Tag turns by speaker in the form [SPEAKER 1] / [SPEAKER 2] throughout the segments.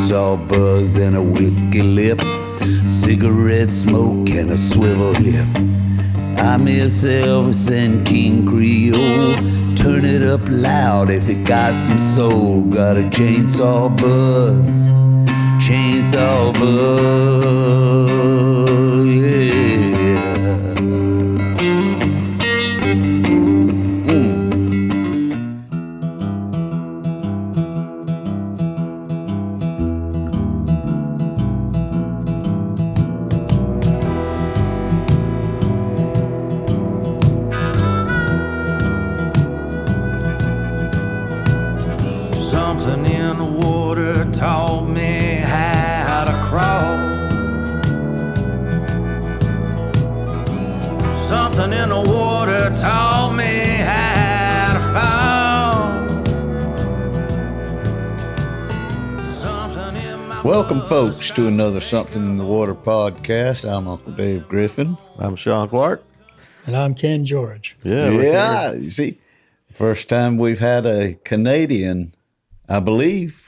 [SPEAKER 1] chainsaw buzz and a whiskey lip, cigarette smoke and a swivel hip. I miss Elvis and King Creole. Turn it up loud if it got some soul. Got a chainsaw buzz, chainsaw buzz, yeah.
[SPEAKER 2] Something in the water taught me how to crawl. Something in the water taught me how to fall. Something in my
[SPEAKER 1] Welcome, folks, to another Something in the Water podcast. I'm Uncle Dave Griffin.
[SPEAKER 3] I'm Sean Clark.
[SPEAKER 4] And I'm Ken George.
[SPEAKER 1] Yeah, you see, first time we've had a Canadian, I believe,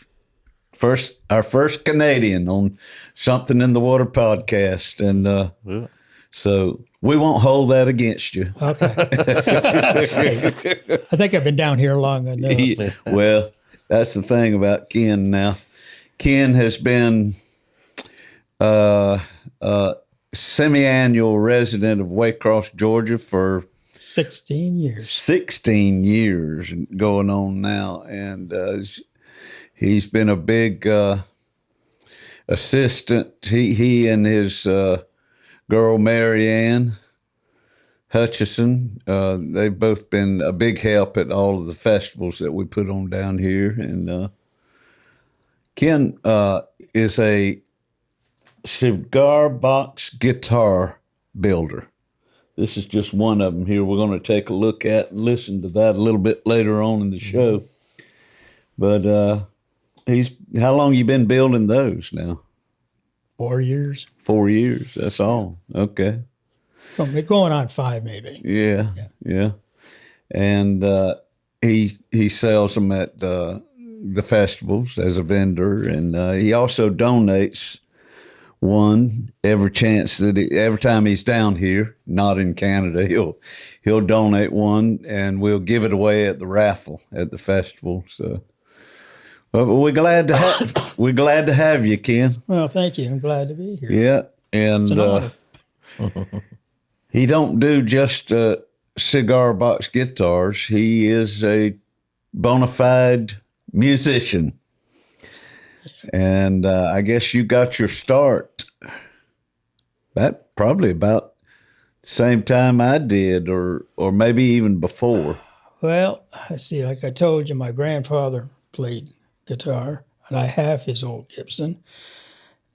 [SPEAKER 1] our first Canadian on Something in the Water podcast, and so we won't hold that against you.
[SPEAKER 4] Okay. I think I've been down here long enough.
[SPEAKER 1] Well, that's the thing about Ken now. Ken has been semi-annual resident of Waycross, Georgia for
[SPEAKER 4] 16 years.
[SPEAKER 1] 16 years going on now, and he's been a big assistant. He and his girl Mary Ann Hutchison, they've both been a big help at all of the festivals that we put on down here. And Ken is a cigar box guitar builder. This is just one of them here we're going to take a look at and listen to that a little bit later on in the show. But how long you been building those now?
[SPEAKER 4] 4 years.
[SPEAKER 1] 4 years, that's all. Okay.
[SPEAKER 4] So we're going on 5 maybe.
[SPEAKER 1] Yeah. And he sells them at the festivals as a vendor, and he also donates one every time he's down here, not in Canada, he'll donate one, and we'll give it away at the raffle at the festival. So, well, we're glad to have you, Ken.
[SPEAKER 4] Well, thank you. I'm glad to be here.
[SPEAKER 1] Yeah, and he don't do just cigar box guitars. He is a bona fide musician. And I guess you got your start probably about the same time I did, or maybe even before.
[SPEAKER 4] Well, I see, like I told you, my grandfather played guitar, and I have his old Gibson.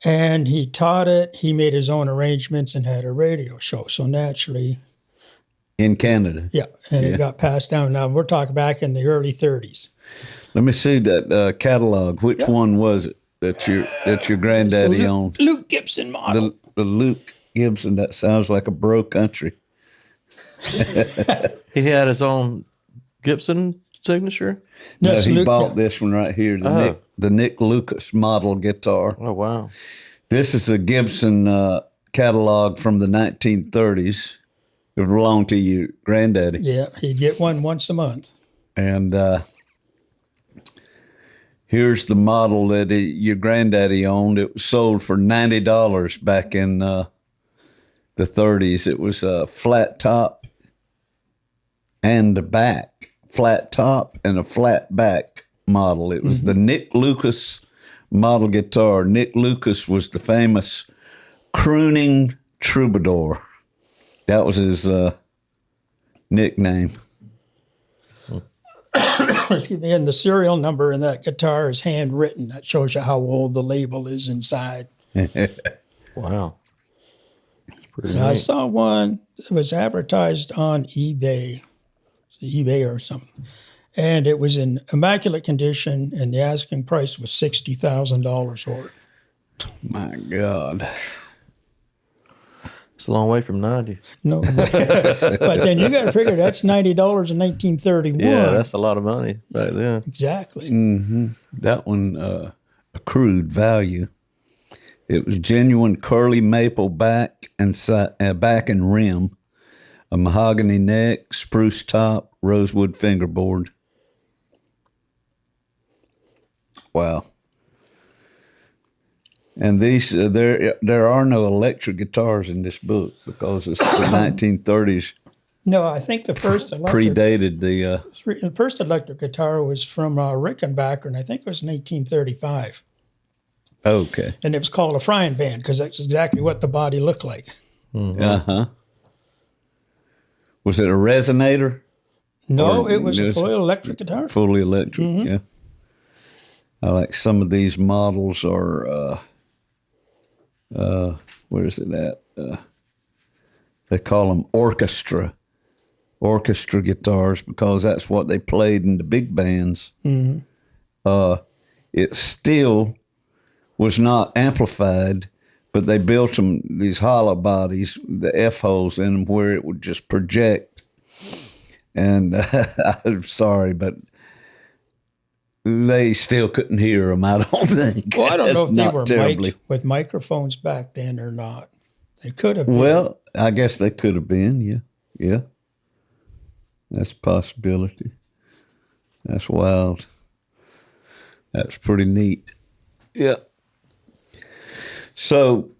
[SPEAKER 4] And he taught it. He made his own arrangements and had a radio show. So naturally.
[SPEAKER 1] In Canada?
[SPEAKER 4] Yeah, and it got passed down. Now, we're talking back in the early 30s.
[SPEAKER 1] Let me see that catalog. Which one was it that your granddaddy owned?
[SPEAKER 4] Luke Gibson model.
[SPEAKER 1] The Luke Gibson. That sounds like a bro country.
[SPEAKER 3] He had his own Gibson signature?
[SPEAKER 1] No, he bought this one right here, the Nick Lucas model guitar.
[SPEAKER 3] Oh, wow.
[SPEAKER 1] This is a Gibson catalog from the 1930s. It belonged to your granddaddy.
[SPEAKER 4] Yeah, he'd get one once a month.
[SPEAKER 1] And here's the model that your granddaddy owned. It was sold for $90 back in the 30s. It was a flat top and a back. Flat top and a flat back model. It was the Nick Lucas model guitar. Nick Lucas was the famous crooning troubadour. That was his nickname.
[SPEAKER 4] Excuse me, and the serial number in that guitar is handwritten. That shows you how old the label is inside.
[SPEAKER 3] Wow.
[SPEAKER 4] And I saw one that was advertised on eBay or something. And it was in immaculate condition, and the asking price was $60,000 for it.
[SPEAKER 1] My God.
[SPEAKER 3] It's a long way from 90.
[SPEAKER 4] No, but then you got to figure that's $90 in 1931.
[SPEAKER 3] Yeah, that's a lot of money back then.
[SPEAKER 4] Exactly.
[SPEAKER 1] Mm-hmm. That one accrued value. It was genuine curly maple back and rim, a mahogany neck, spruce top, rosewood fingerboard. Wow. And these there are no electric guitars in this book because it's the 1930s.
[SPEAKER 4] No, I think the first
[SPEAKER 1] predated the
[SPEAKER 4] first electric guitar was from Rickenbacker, and I think it was in 1835.
[SPEAKER 1] Okay.
[SPEAKER 4] And it was called a frying pan because that's exactly what the body looked like.
[SPEAKER 3] Mm-hmm.
[SPEAKER 1] Uh-huh. Was it a resonator?
[SPEAKER 4] No, it was a fully electric guitar.
[SPEAKER 1] Fully electric, yeah. I like some of these models are, where is it at? They call them orchestra guitars because that's what they played in the big bands. Mm-hmm. It still was not amplified, but they built them, these hollow bodies, the F-holes in them where it would just project. And I'm sorry, but they still couldn't hear them, I don't think.
[SPEAKER 4] Well, I don't know if they were
[SPEAKER 1] terribly.
[SPEAKER 4] mic'd with microphones back then or not. They could have been.
[SPEAKER 1] Well, I guess they could have been, yeah. Yeah. That's a possibility. That's wild. That's pretty neat. Yeah. So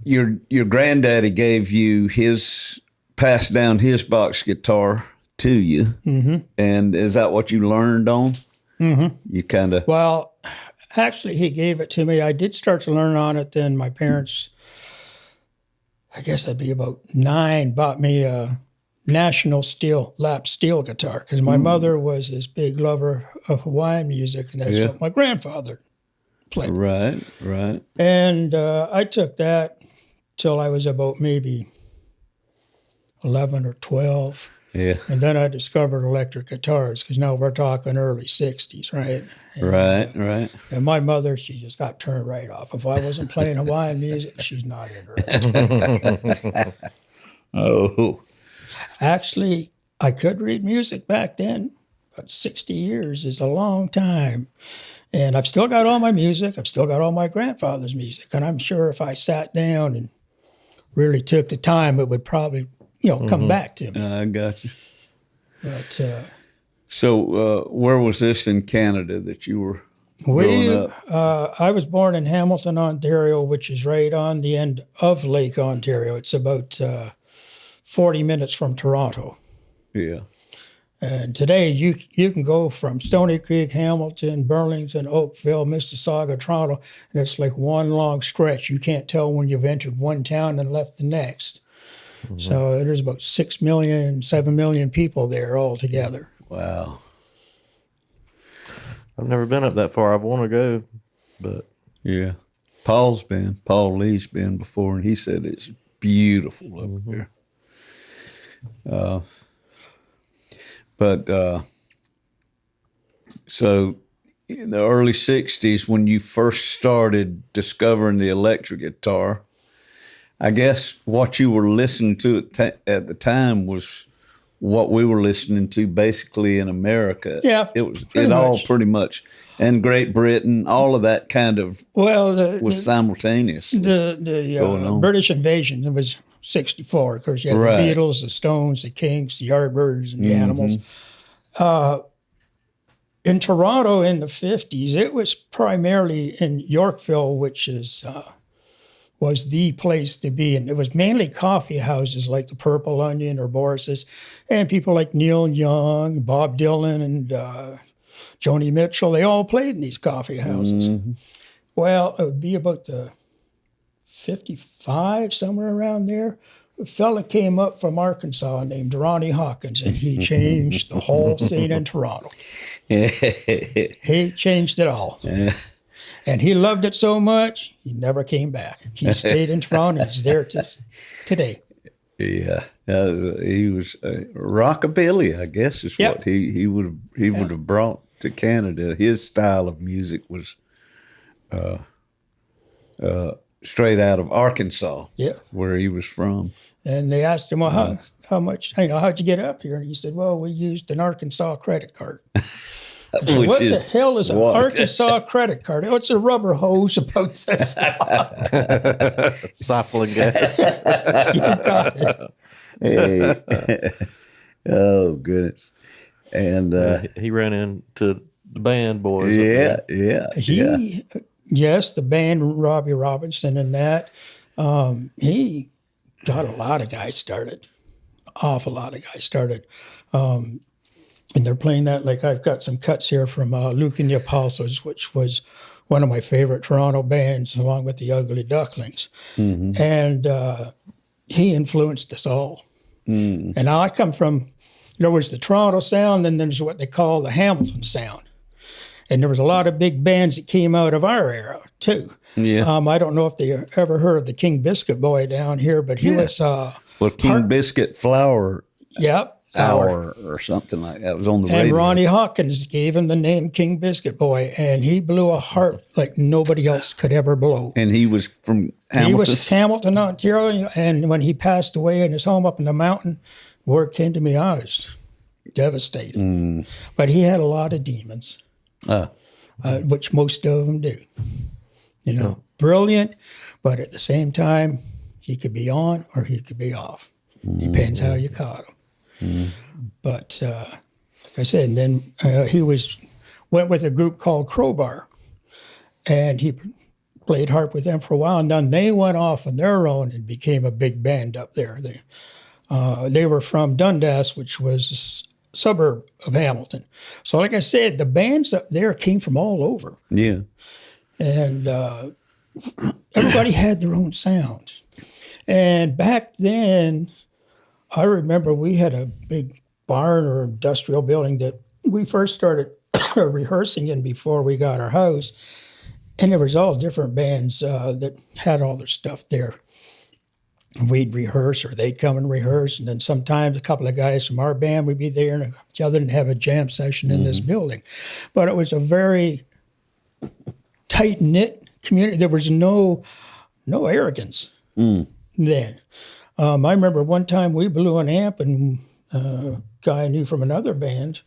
[SPEAKER 1] your granddaddy gave you passed down his box guitar to you, and is that what you learned on? Mm-hmm. You kind of.
[SPEAKER 4] Well, actually, he gave it to me. I did start to learn on it. Then my parents, I guess I'd be about 9, bought me a National lap steel guitar because my mother was this big lover of Hawaiian music, and that's what my grandfather played.
[SPEAKER 1] Right.
[SPEAKER 4] And I took that till I was about maybe 11 or 12.
[SPEAKER 1] Yeah.
[SPEAKER 4] And then I discovered electric guitars because now we're talking early 60s, right? And,
[SPEAKER 1] right.
[SPEAKER 4] And my mother, she just got turned right off. If I wasn't playing Hawaiian music, she's not interested.
[SPEAKER 1] Oh.
[SPEAKER 4] Actually, I could read music back then, but 60 years is a long time. And I've still got all my music. I've still got all my grandfather's music. And I'm sure if I sat down and really took the time, it would probably, come back to me.
[SPEAKER 1] I got you.
[SPEAKER 4] But
[SPEAKER 1] so where was this in Canada that you were growing up?
[SPEAKER 4] I was born in Hamilton, Ontario, which is right on the end of Lake Ontario. It's about 40 minutes from Toronto.
[SPEAKER 1] Yeah.
[SPEAKER 4] And today you can go from Stony Creek, Hamilton, Burlington, Oakville, Mississauga, Toronto, and it's like one long stretch. You can't tell when you've entered one town and left the next. Mm-hmm. So there's about 6 million, 7 million people there all together.
[SPEAKER 1] Wow.
[SPEAKER 3] I've never been up that far. I want to go, but
[SPEAKER 1] yeah. Paul Lee's been before, and he said it's beautiful up there. So in the early 60s, when you first started discovering the electric guitar, I guess what you were listening to at the time was what we were listening to basically in America.
[SPEAKER 4] Yeah,
[SPEAKER 1] all pretty much. And Great Britain, all of that kind of was simultaneous.
[SPEAKER 4] The British invasion, it was 64. Of course, you had the Beatles, the Stones, the Kinks, the Yardbirds, and the Animals. In Toronto in the 50s, it was primarily in Yorkville, which was the place to be. And it was mainly coffee houses like the Purple Onion or Boris's, and people like Neil Young, Bob Dylan, and Joni Mitchell. They all played in these coffee houses. Mm-hmm. Well, it would be about the 55, somewhere around there. A fella came up from Arkansas named Ronnie Hawkins, and he changed the whole scene in Toronto. He changed it all. And he loved it so much, he never came back. He stayed in Toronto, and he's there today.
[SPEAKER 1] Yeah. He was rockabilly, I guess, is what he would have brought to Canada. His style of music was straight out of Arkansas, where he was from.
[SPEAKER 4] And they asked him, well, how much, how'd you get up here? And he said, well, we used an Arkansas credit card.
[SPEAKER 1] Which
[SPEAKER 4] what
[SPEAKER 1] is
[SPEAKER 4] the hell is an
[SPEAKER 1] what?
[SPEAKER 4] Arkansas credit card? What's a rubber hose about this?
[SPEAKER 3] Cycling gas.
[SPEAKER 4] You got it.
[SPEAKER 1] Hey. Oh, goodness. And
[SPEAKER 3] He ran into the band boys.
[SPEAKER 1] yeah.
[SPEAKER 4] Yes, the band Robbie Robinson and that. He got a lot of guys started, awful lot of guys started. And they're playing that, like I've got some cuts here from Luke and the Apostles, which was one of my favorite Toronto bands, along with the Ugly Ducklings. Mm-hmm. And he influenced us all. Mm. And I come from, there was the Toronto sound, and there's what they call the Hamilton sound. And there was a lot of big bands that came out of our era, too.
[SPEAKER 1] Yeah.
[SPEAKER 4] I don't know if they ever heard of the King Biscuit Boy down here, but he was...
[SPEAKER 1] well, King Biscuit Flower
[SPEAKER 4] Hour
[SPEAKER 1] or something like that. It was on the
[SPEAKER 4] and
[SPEAKER 1] radio.
[SPEAKER 4] Ronnie Hawkins gave him the name King Biscuit Boy, and he blew a harp like nobody else could ever blow.
[SPEAKER 1] And he was from Hamilton?
[SPEAKER 4] He was Hamilton, Ontario, and when he passed away in his home up in the mountain, word came to me, I was devastated. Mm. But he had a lot of demons, which most of them do. Brilliant, but at the same time, he could be on or he could be off. Depends how you caught him. Mm. But like I said, and then he went with a group called Crowbar, and he played harp with them for a while, and then they went off on their own and became a big band up there. They were from Dundas, which was a suburb of Hamilton. So like I said, the bands up there came from all over.
[SPEAKER 1] Yeah.
[SPEAKER 4] And everybody had their own sound. And back then, I remember we had a big barn or industrial building that we first started rehearsing in before we got our house. And there was all different bands that had all their stuff there. We'd rehearse, or they'd come and rehearse. And then sometimes a couple of guys from our band would be there and each other and have a jam session in this building. But it was a very tight-knit community. There was no arrogance then. I remember one time we blew an amp, and a guy I knew from another band,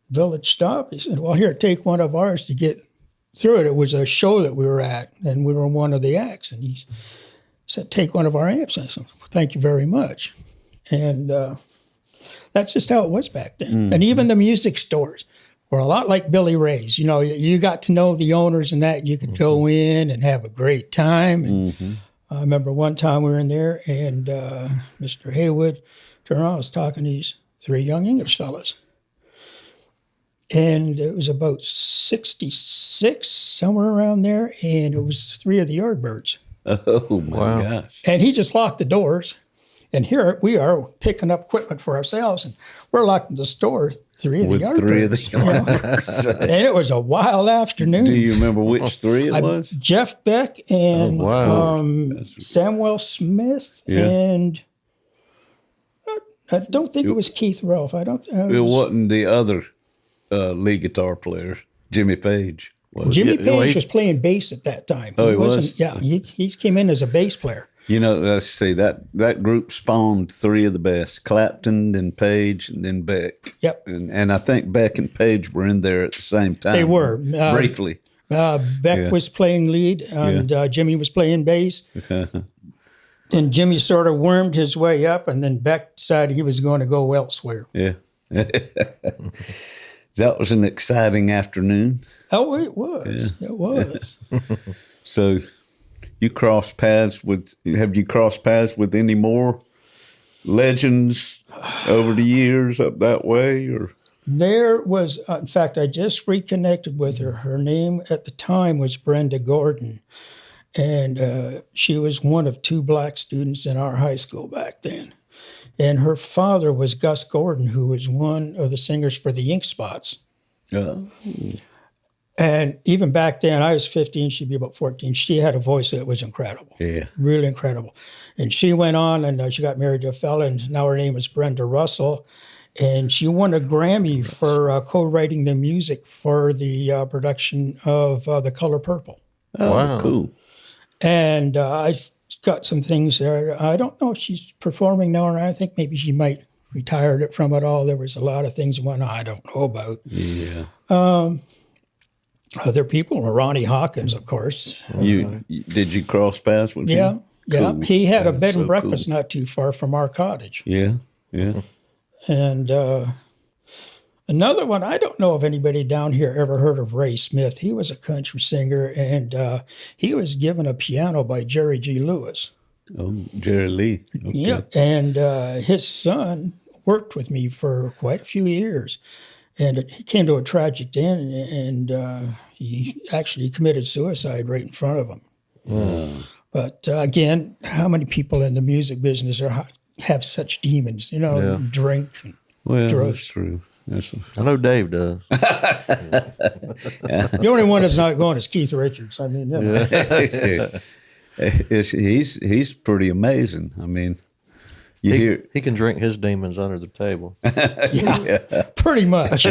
[SPEAKER 4] Village Stop, he said, well, here, take one of ours to get through it. It was a show that we were at, and we were one of the acts. And he said, take one of our amps. And I said, thank you very much. And that's just how it was back then. Mm-hmm. And even the music stores were a lot like Billy Ray's. You got to know the owners and that. You could go in and have a great time. And I remember one time we were in there, and Mr. Haywood turned around, was talking to these three young English fellas. And it was about 66, somewhere around there, and it was three of the Yardbirds.
[SPEAKER 1] Oh, my gosh.
[SPEAKER 4] And he just locked the doors, and here we are picking up equipment for ourselves, and we're locked in the store, three of the Yardbirds. And it was a wild afternoon.
[SPEAKER 1] Do you remember which three it was?
[SPEAKER 4] Jeff Beck and Samuel Smith, and I don't think it was Keith Ralph. It
[SPEAKER 1] wasn't the other lead guitar player, Jimmy Page.
[SPEAKER 4] Jimmy Page was playing bass at that time.
[SPEAKER 1] Oh, he was?
[SPEAKER 4] Yeah, he came in as a bass player.
[SPEAKER 1] Let's see, that group spawned three of the best: Clapton, then Page, and then Beck.
[SPEAKER 4] Yep.
[SPEAKER 1] And I think Beck and Page were in there at the same time.
[SPEAKER 4] They were.
[SPEAKER 1] Briefly.
[SPEAKER 4] Beck was playing lead, and Jimmy was playing bass. And Jimmy sort of wormed his way up, and then Beck decided he was going to go elsewhere.
[SPEAKER 1] Yeah. That was an exciting afternoon.
[SPEAKER 4] Oh, it was. Yeah. It was.
[SPEAKER 1] So you crossed paths with any more legends over the years up that way? Or
[SPEAKER 4] there was, in fact, I just reconnected with her. Her name at the time was Brenda Gordon. And she was one of two black students in our high school back then. And her father was Gus Gordon, who was one of the singers for the Ink Spots. And even back then, I was 15, she'd be about 14. She had a voice that was incredible. Yeah. Really incredible. And she went on, and she got married to a fella, and now her name is Brenda Russell. And she won a Grammy for co-writing the music for the production of The Color Purple.
[SPEAKER 1] Oh, wow. Cool.
[SPEAKER 4] And I've got some things there. I don't know if she's performing now, or I think maybe she might retired from it all. There was a lot of things went on I don't know about.
[SPEAKER 1] Yeah.
[SPEAKER 4] Other people, Ronnie Hawkins, of course.
[SPEAKER 1] Did you cross paths with
[SPEAKER 4] Yeah,
[SPEAKER 1] him?
[SPEAKER 4] yeah.
[SPEAKER 1] Cool.
[SPEAKER 4] He had a
[SPEAKER 1] That
[SPEAKER 4] bed
[SPEAKER 1] is
[SPEAKER 4] and
[SPEAKER 1] so
[SPEAKER 4] breakfast
[SPEAKER 1] cool.
[SPEAKER 4] not too far from our cottage.
[SPEAKER 1] Yeah, yeah.
[SPEAKER 4] And another one, I don't know if anybody down here ever heard of Ray Smith. He was a country singer, and he was given a piano by Jerry G. Lewis.
[SPEAKER 1] Oh, Jerry Lee. Okay.
[SPEAKER 4] Yeah, and his son worked with me for quite a few years. And he came to a tragic end, and he actually committed suicide right in front of him. But again, how many people in the music business have such demons? Drink and
[SPEAKER 1] Well,
[SPEAKER 4] drugs.
[SPEAKER 1] that's true.
[SPEAKER 3] I know Dave does.
[SPEAKER 4] The only one that's not going is Keith Richards. I mean,
[SPEAKER 1] He's pretty amazing. I mean,
[SPEAKER 3] He can drink his demons under the table.
[SPEAKER 4] pretty much.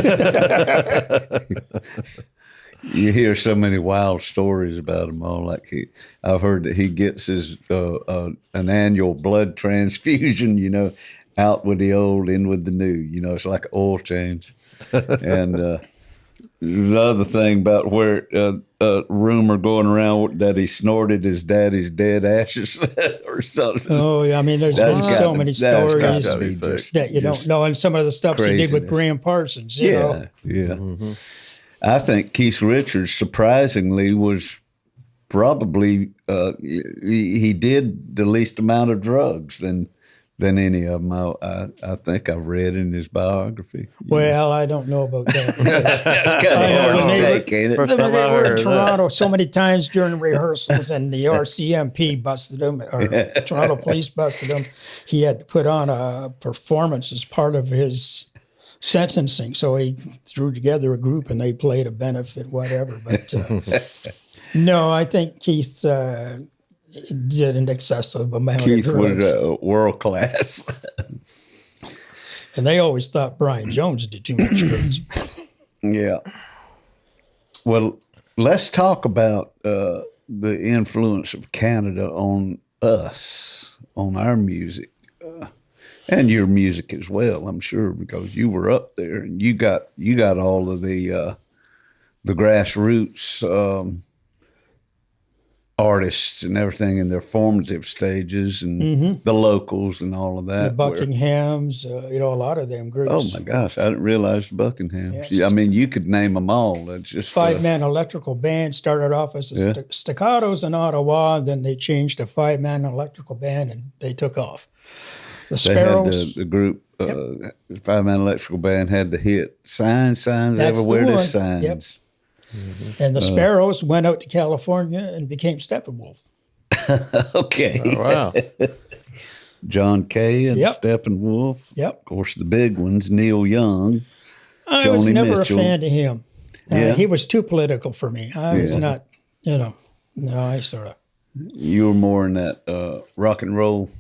[SPEAKER 1] you hear so many wild stories about him. All I've heard that he gets his an annual blood transfusion. Out with the old, in with the new. It's like an oil change. And the other thing about where rumor going around that he snorted his daddy's dead ashes or something.
[SPEAKER 4] Oh, yeah. I mean, there's been so many stories that you don't know. And some of the stuff he did with
[SPEAKER 1] Craziness.
[SPEAKER 4] Graham Parsons. You know?
[SPEAKER 1] Yeah. Mm-hmm. I think Keith Richards, surprisingly, was probably he did the least amount of drugs than any of them. I think I've read in his biography.
[SPEAKER 4] Well, I don't know about that.
[SPEAKER 1] That's kind of hard to take, ain't it?
[SPEAKER 3] First time
[SPEAKER 4] They
[SPEAKER 3] I
[SPEAKER 4] were in
[SPEAKER 3] heard
[SPEAKER 4] Toronto so many times during rehearsals, and the RCMP busted him, or Toronto Police busted him. He had to put on a performance as part of his sentencing, so he threw together a group and they played a benefit, whatever. But no, I think Keith did an excessive amount
[SPEAKER 1] Keith
[SPEAKER 4] of drugs.
[SPEAKER 1] was world class.
[SPEAKER 4] And they always thought Brian Jones did too much drugs.
[SPEAKER 1] Yeah. Well, let's talk about the influence of Canada on us, on our music, and your music as well. I'm sure, because you were up there and you got all of the grassroots artists and everything in their formative stages, and the locals and all of that.
[SPEAKER 4] The Buckinghams, a lot of them groups.
[SPEAKER 1] Oh my gosh, I didn't realize the Buckinghams.
[SPEAKER 4] Yes.
[SPEAKER 1] I mean, you could name them all. That's just
[SPEAKER 4] Five-man electrical band started off as Staccatos in Ottawa, and then they changed to five-man electrical band, and they took off. The
[SPEAKER 1] They had
[SPEAKER 4] Sparrows.
[SPEAKER 1] the group, five-man electrical band had the hit signs
[SPEAKER 4] That's
[SPEAKER 1] everywhere.
[SPEAKER 4] the
[SPEAKER 1] There's
[SPEAKER 4] one. Yep.
[SPEAKER 1] signs.
[SPEAKER 4] And the Sparrows went out to California and became Steppenwolf.
[SPEAKER 1] Okay.
[SPEAKER 3] Oh, wow.
[SPEAKER 1] John Kay and
[SPEAKER 4] Yep.
[SPEAKER 1] Steppenwolf.
[SPEAKER 4] Yep.
[SPEAKER 1] Of course, the big ones, Neil Young.
[SPEAKER 4] I was
[SPEAKER 1] Joni
[SPEAKER 4] never
[SPEAKER 1] Mitchell.
[SPEAKER 4] a fan of him.
[SPEAKER 1] Yeah.
[SPEAKER 4] He was too political for me. I was
[SPEAKER 1] Yeah.
[SPEAKER 4] not, no, I sort of.
[SPEAKER 1] You were more in that rock and roll.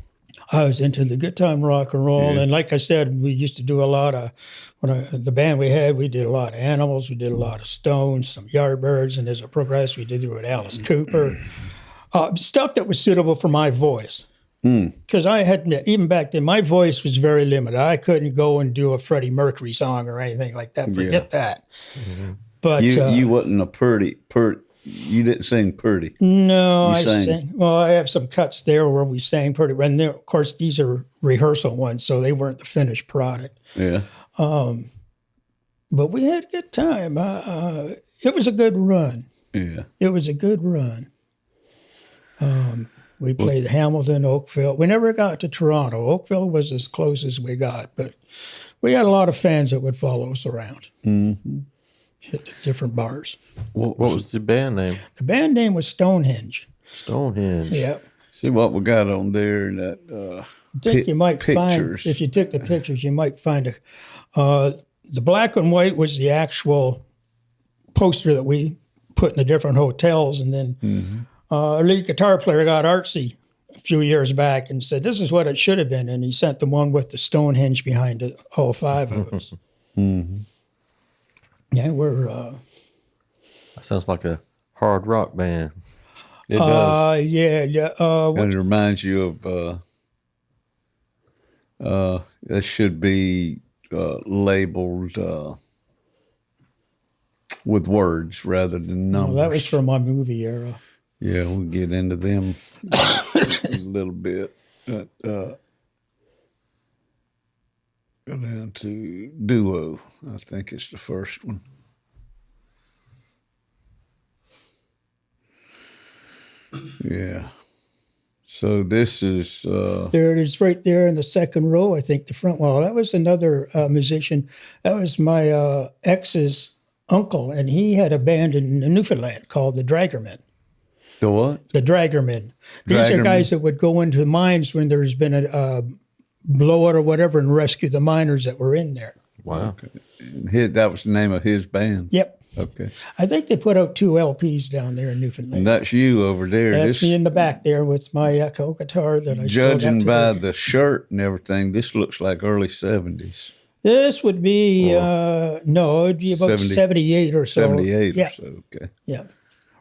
[SPEAKER 4] I was into the good time rock and roll.
[SPEAKER 1] Yeah.
[SPEAKER 4] And like I said, we used to do a lot of, the band we had, we did a lot of Animals, we did a lot of Stones, some Yardbirds, and as it progressed, we did it with Alice Cooper. Stuff that was suitable for my voice. Because I had, even back then, my voice was very limited. I couldn't go and do a Freddie Mercury song or anything like that. Forget that. But
[SPEAKER 1] You wasn't a pretty. You didn't sing pretty.
[SPEAKER 4] no,
[SPEAKER 1] You
[SPEAKER 4] I
[SPEAKER 1] sang.
[SPEAKER 4] sang. Well, I have some cuts there where we sang pretty. And of course, these are rehearsal ones, so they weren't the finished product.
[SPEAKER 1] Yeah.
[SPEAKER 4] But we had a good time. It was a good run.
[SPEAKER 1] Yeah.
[SPEAKER 4] It was a good run. We played Hamilton, Oakville. We never got to Toronto. Oakville was as close as we got, but we had a lot of fans that would follow us around. Mm-hmm. Hit the different bars.
[SPEAKER 3] What was the band name?
[SPEAKER 4] The band name was Stonehenge.
[SPEAKER 3] Stonehenge.
[SPEAKER 4] Yeah.
[SPEAKER 1] See what we got on there. That
[SPEAKER 4] I think you might
[SPEAKER 1] pictures.
[SPEAKER 4] find, if you took the pictures, you might find the black and white was the actual poster that we put in the different hotels. And then our lead guitar player got artsy a few years back and said, this is what it should have been. And he sent the one with the Stonehenge behind it, all five of us. Yeah, we're...
[SPEAKER 3] That sounds like a hard rock band.
[SPEAKER 1] it does.
[SPEAKER 4] yeah.
[SPEAKER 1] Kind of reminds you of That should be labeled with words rather than numbers.
[SPEAKER 4] Well, that was from my movie era.
[SPEAKER 1] Yeah, we'll get into them a little bit. But, go down to Duo. I think it's the first one. Yeah. So this is...
[SPEAKER 4] There it is right there in the second row, I think, the front wall. That was another musician. That was my ex's uncle, and he had a band in Newfoundland called the Dragermen.
[SPEAKER 1] The what?
[SPEAKER 4] The Dragermen. These are guys that would go into mines when there's been a blowout or whatever and rescue the miners that were in there.
[SPEAKER 3] Wow.
[SPEAKER 1] Okay. That was the name of his band?
[SPEAKER 4] Yep.
[SPEAKER 1] Okay.
[SPEAKER 4] I think they put out 2 LPs down there in Newfoundland.
[SPEAKER 1] And that's you over there.
[SPEAKER 4] That's me in the back there with my echo guitar that I
[SPEAKER 1] Judging
[SPEAKER 4] still got
[SPEAKER 1] by
[SPEAKER 4] today.
[SPEAKER 1] the shirt and everything, this looks like early 70s.
[SPEAKER 4] This would be, no, it'd be about 78 or so.
[SPEAKER 1] 78
[SPEAKER 4] yeah.
[SPEAKER 1] or so, okay.
[SPEAKER 4] Yeah.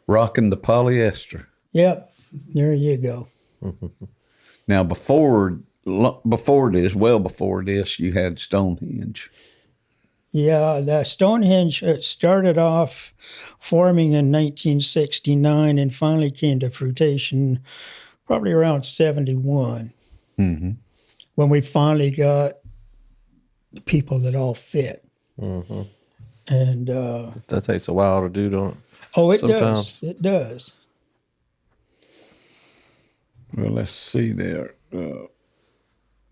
[SPEAKER 1] Rocking the polyester.
[SPEAKER 4] Yep. There you go.
[SPEAKER 1] Now, before this, well before this, you had Stonehenge.
[SPEAKER 4] Yeah, the Stonehenge started off forming in 1969 and finally came to fruition probably around 71 when we finally got the people that all fit.
[SPEAKER 3] Mm-hmm.
[SPEAKER 4] And
[SPEAKER 3] That takes a while to do, don't it?
[SPEAKER 4] oh, it
[SPEAKER 3] Sometimes.
[SPEAKER 4] does. It does.
[SPEAKER 1] Well, let's see there.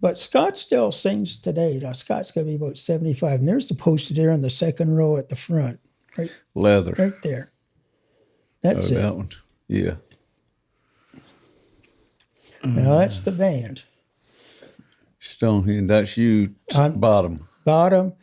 [SPEAKER 4] But Scott still sings today. Now, Scott's going to be about 75. And there's the poster there in the second row at the front.
[SPEAKER 1] Leather.
[SPEAKER 4] Right there. That's it.
[SPEAKER 1] That one. Yeah.
[SPEAKER 4] Now, that's the band.
[SPEAKER 1] Stonehenge, that's you, bottom.
[SPEAKER 4] Bottom.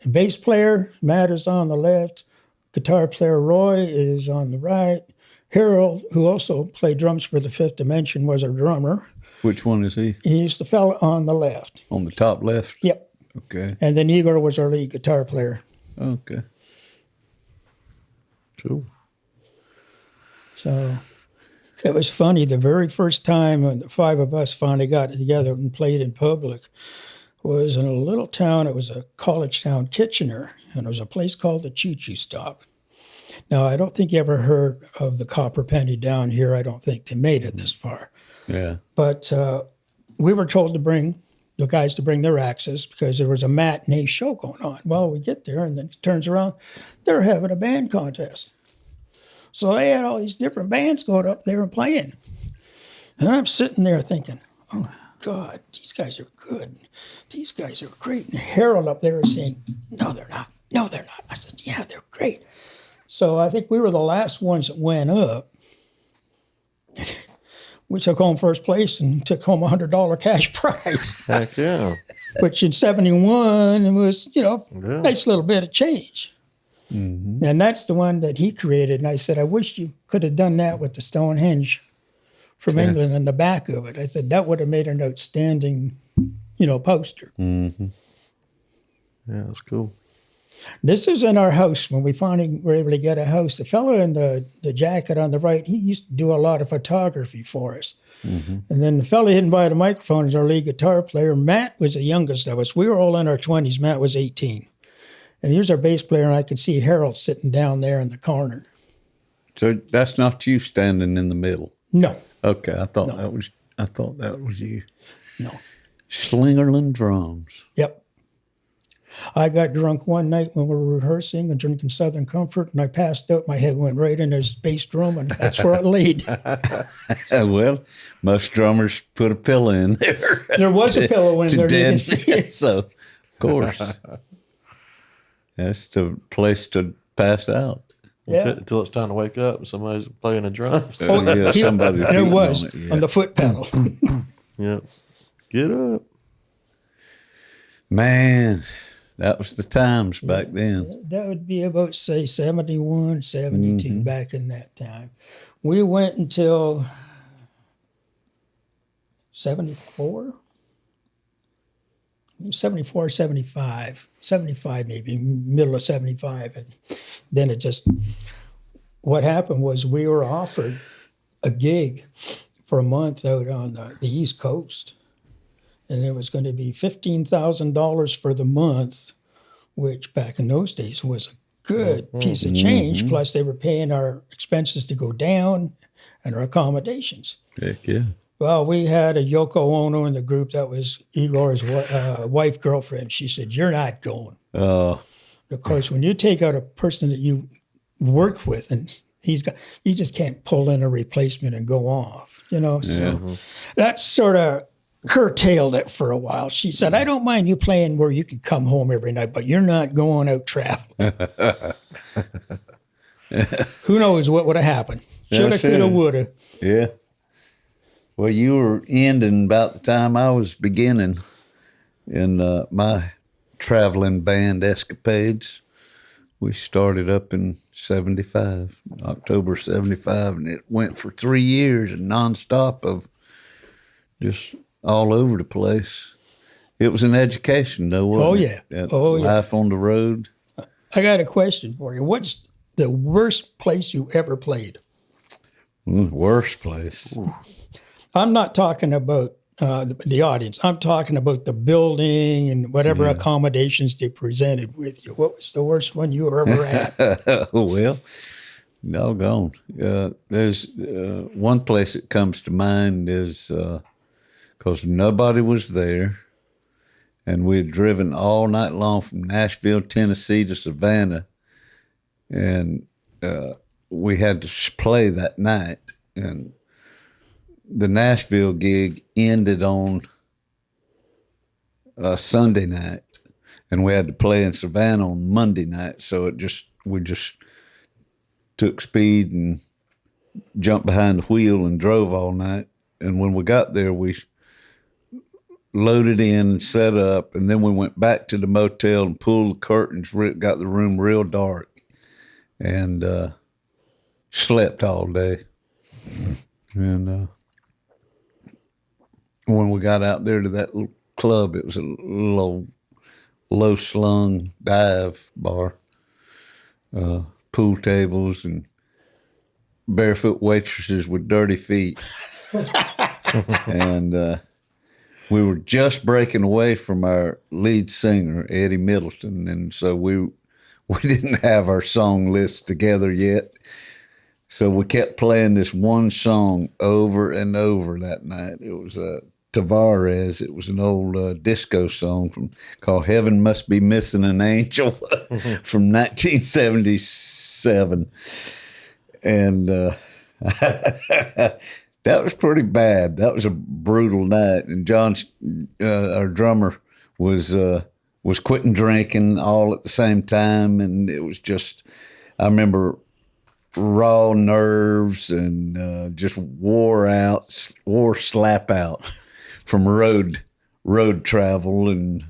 [SPEAKER 4] Bass player, Matt, is on the left. Guitar player, Roy, is on the right. Harold, who also played drums for the Fifth Dimension, was a drummer.
[SPEAKER 1] Which one is he?
[SPEAKER 4] He's the fella on the left.
[SPEAKER 1] On the top left?
[SPEAKER 4] Yep.
[SPEAKER 1] Okay.
[SPEAKER 4] And then Igor was our lead guitar player.
[SPEAKER 1] Okay.
[SPEAKER 3] Cool.
[SPEAKER 4] So it was funny. The very first time when the 5 of us finally got together and played in public was in a little town. It was a college town, Kitchener, and there was a place called the Choo Choo Stop. Now, I don't think you ever heard of the Copper Penny down here. I don't think they made it this far.
[SPEAKER 1] Yeah.
[SPEAKER 4] But we were told to bring the guys to bring their axes because there was a matinee show going on. Well, we get there and then it turns around, they're having a band contest. So they had all these different bands going up there and playing. And I'm sitting there thinking, oh, my God, these guys are good. These guys are great. And Harold up there is saying, no, they're not. No, they're not. I said, yeah, they're great. So I think we were the last ones that went up. We took home first place and took home a $100 cash prize,
[SPEAKER 3] Heck yeah.
[SPEAKER 4] which in 71 it was,
[SPEAKER 3] Yeah.
[SPEAKER 4] nice little bit of change.
[SPEAKER 1] Mm-hmm.
[SPEAKER 4] And that's the one that he created. And I said, I wish you could have done that with the Stonehenge from England in the back of it. I said, that would have made an outstanding, poster.
[SPEAKER 1] Mm-hmm.
[SPEAKER 3] Yeah, that's cool.
[SPEAKER 4] This is in our house when we finally were able to get a house. The fellow in the jacket on the right, he used to do a lot of photography for us. Mm-hmm. And then the fellow hidden by the microphone is our lead guitar player. Matt was the youngest of us. We were all in our 20s. Matt was 18. And here's our bass player, and I can see Harold sitting down there in the corner.
[SPEAKER 1] So that's not you standing in the middle.
[SPEAKER 4] No.
[SPEAKER 1] Okay, I thought that was you.
[SPEAKER 4] No.
[SPEAKER 1] Slingerland drums.
[SPEAKER 4] Yep. I got drunk one night when we were rehearsing and drinking Southern Comfort, and I passed out. My head went right in his bass drum, and that's where it laid.
[SPEAKER 1] Well, most drummers put a pillow in there.
[SPEAKER 4] There was a pillow in there. You can
[SPEAKER 1] dead.
[SPEAKER 4] see it.
[SPEAKER 1] So, of course, that's the place to pass out.
[SPEAKER 4] Yeah.
[SPEAKER 3] Until it's time to wake up and somebody's playing the drums.
[SPEAKER 1] Yeah, somebody
[SPEAKER 4] There
[SPEAKER 1] beating
[SPEAKER 4] was
[SPEAKER 1] on it, yeah.
[SPEAKER 4] on the foot pedal.
[SPEAKER 3] Yep. Get up.
[SPEAKER 1] Man, that was the times back then.
[SPEAKER 4] That would be about, say, 71, 72 back in that time. We went until 74? 74, 75. 75 maybe, middle of 75. And then it just, what happened was we were offered a gig for a month out on the East Coast. and it was going to be $15,000 for the month, which back in those days was a good piece of change. Plus, they were paying our expenses to go down and our accommodations.
[SPEAKER 1] Heck yeah.
[SPEAKER 4] Well, we had a Yoko Ono in the group that was Igor's wife, girlfriend. She said, "You're not going." Of course, when you take out a person that you worked with and you just can't pull in a replacement and go off, So that sort of curtailed it for a while. She said, "I don't mind you playing where you can come home every night, but you're not going out traveling." Who knows what would have happened? Shoulda, coulda, woulda.
[SPEAKER 1] Yeah. Well, you were ending about the time I was beginning in my traveling band escapades. We started up in 75, October 75, and it went for 3 years and nonstop of just all over the place. It was an education, though, wasn't it?
[SPEAKER 4] Yeah.
[SPEAKER 1] Life on the road.
[SPEAKER 4] I got a question for you. What's the worst place you ever played?
[SPEAKER 1] Worst place.
[SPEAKER 4] Ooh. I'm not talking about the audience. I'm talking about the building and whatever accommodations they presented with you. What was the worst one you were ever at?
[SPEAKER 1] Well, doggone. There's one place that comes to mind is because nobody was there, and we had driven all night long from Nashville, Tennessee to Savannah, and we had to play that night. And the Nashville gig ended on Sunday night, and we had to play in Savannah on Monday night. So we just took speed and jumped behind the wheel and drove all night. And when we got there, we loaded in and set up, and then we went back to the motel and pulled the curtains, got the room real dark, and slept all day. And when we got out there to that little club, it was a little low-slung dive bar, pool tables and barefoot waitresses with dirty feet. And we were just breaking away from our lead singer, Eddie Middleton, and so we didn't have our song list together yet. So we kept playing this one song over and over that night. It was Tavares. It was an old disco song called "Heaven Must Be Missing an Angel" from 1977, and that was pretty bad. That was a brutal night. And John, our drummer, was quitting drinking all at the same time, and it was just, I remember, raw nerves and just wore slap out from road travel, and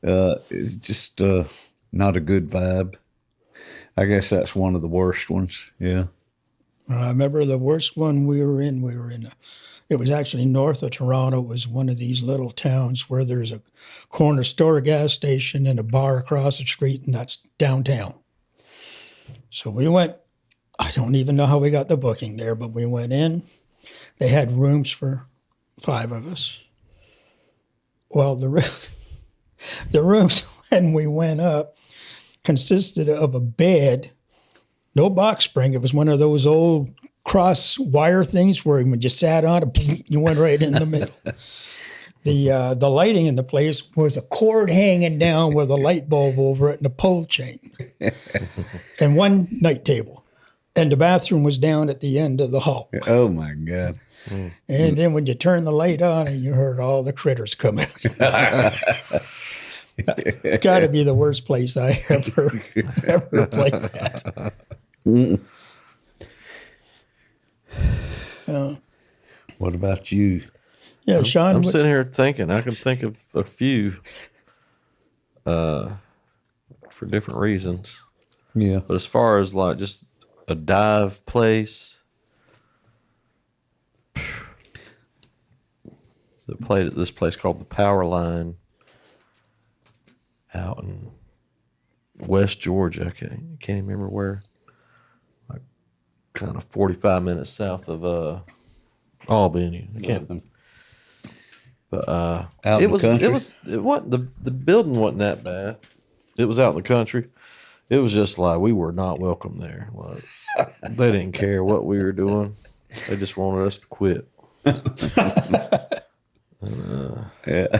[SPEAKER 1] it's just not a good vibe. I guess that's one of the worst ones. Yeah.
[SPEAKER 4] I remember the worst one we were in. It was actually north of Toronto. It was one of these little towns where there's a corner store, a gas station, and a bar across the street, and that's downtown. So we went. I don't even know how we got the booking there, but we went in. They had rooms for 5 of us. Well, the rooms when we went up consisted of a bed, no box spring. It was one of those old cross wire things where when you sat on it, you went right in the middle. The lighting in the place was a cord hanging down with a light bulb over it and a pole chain. And one night table. And the bathroom was down at the end of the hall.
[SPEAKER 1] Oh, my God.
[SPEAKER 4] And then when you turn the light on, and you heard all the critters come out. Got to be the worst place I ever played at.
[SPEAKER 1] What about you?
[SPEAKER 4] Yeah, Sean.
[SPEAKER 3] I'm sitting here thinking. I can think of a few for different reasons.
[SPEAKER 1] Yeah.
[SPEAKER 3] But as far as like just a dive place, that played at this place called the Power Line out in West Georgia. I can't even remember where. Like kind of 45 minutes south of Albany. I can't. But
[SPEAKER 1] Out
[SPEAKER 3] it
[SPEAKER 1] in the
[SPEAKER 3] was
[SPEAKER 1] country?
[SPEAKER 3] it wasn't the building wasn't that bad. It was out in the country. It was just like we were not welcome there. Like they didn't care what we were doing. They just wanted us to quit.
[SPEAKER 1] Yeah.